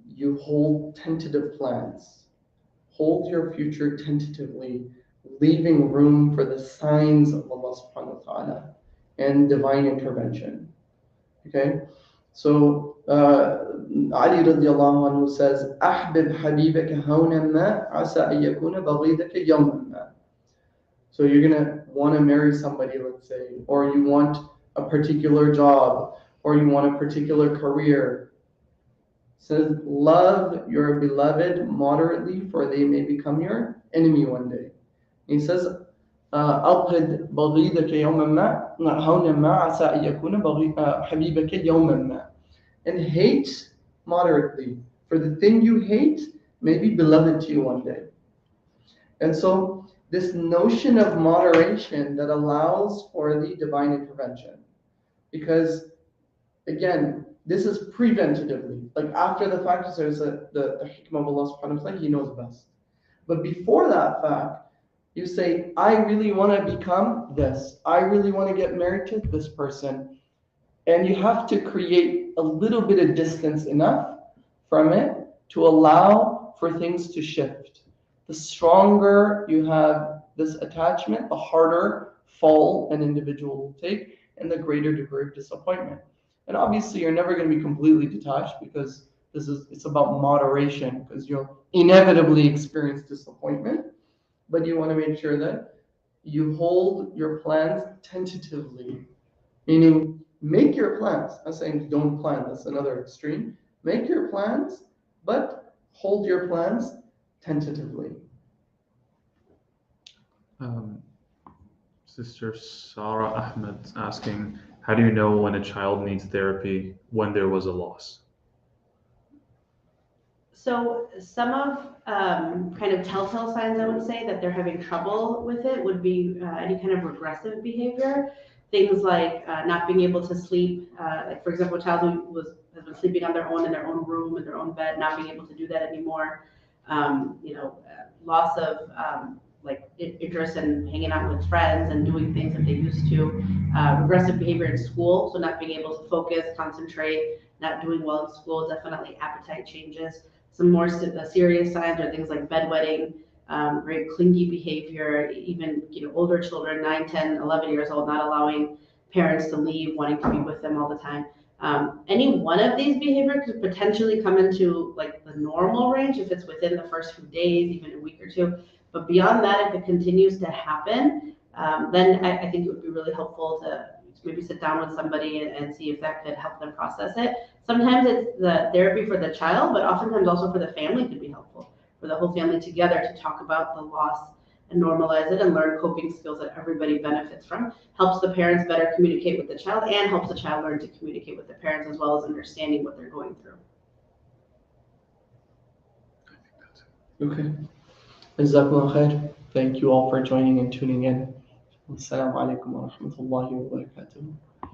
you hold tentative plans. Hold your future tentatively, leaving room for the signs of Allah subhanahu wa ta'ala and divine intervention. Okay? So Ali radiallahu anhu says, أحبب حبيبك هونا ما عسى أن يكون بغيضك يوما ما. So you're going to want to marry somebody, let's say, or you want a particular job, or you want a particular career. Says, love your beloved moderately, for they may become your enemy one day. He says, أبغض بغيضك يوما ما هونا ما عسى أن يكون حبيبك يوما ما. And hate moderately, for the thing you hate may be beloved to you one day. And so this notion of moderation that allows for the divine intervention, because again, this is preventatively. Like after the fact, there's the hikmah of Allah subhanahu wa ta'ala, He knows best. But before that fact, you say, I really want to become this. I really want to get married to this person. And you have to create a little bit of distance enough from it to allow for things to shift. The stronger you have this attachment, the harder fall an individual will take, and the greater degree of disappointment. And obviously, you're never going to be completely detached, because it's about moderation, because you'll inevitably experience disappointment. But you want to make sure that you hold your plans tentatively, meaning make your plans. I'm saying don't plan, that's another extreme. Make your plans, but hold your plans tentatively. Sister Sarah Ahmed asking, how do you know when a child needs therapy when there was a loss? So some of kind of telltale signs, I would say, that they're having trouble with it would be any kind of regressive behavior. Things like not being able to sleep. Like, for example, a child who has been sleeping on their own in their own room, in their own bed, not being able to do that anymore. Loss of like interest in hanging out with friends and doing things that they used to. Regressive behavior in school, so not being able to focus, concentrate, not doing well in school. Definitely appetite changes. Some more serious signs are things like bedwetting, very clingy behavior, even older children, 9, 10, 11 years old, not allowing parents to leave, wanting to be with them all the time. Any one of these behaviors could potentially come into like the normal range if it's within the first few days, even a week or two. But beyond that, if it continues to happen, then I think it would be really helpful to maybe sit down with somebody and see if that could help them process it. Sometimes it's the therapy for the child, but oftentimes also for the family could be helpful, for the whole family together to talk about the loss and normalize it and learn coping skills that everybody benefits from. Helps the parents better communicate with the child and helps the child learn to communicate with the parents as well as understanding what they're going through. Okay. Jazakallah khair. Thank you all for joining and tuning in. Wassalamu alaikum wa rahmatullahi wa barakatuh.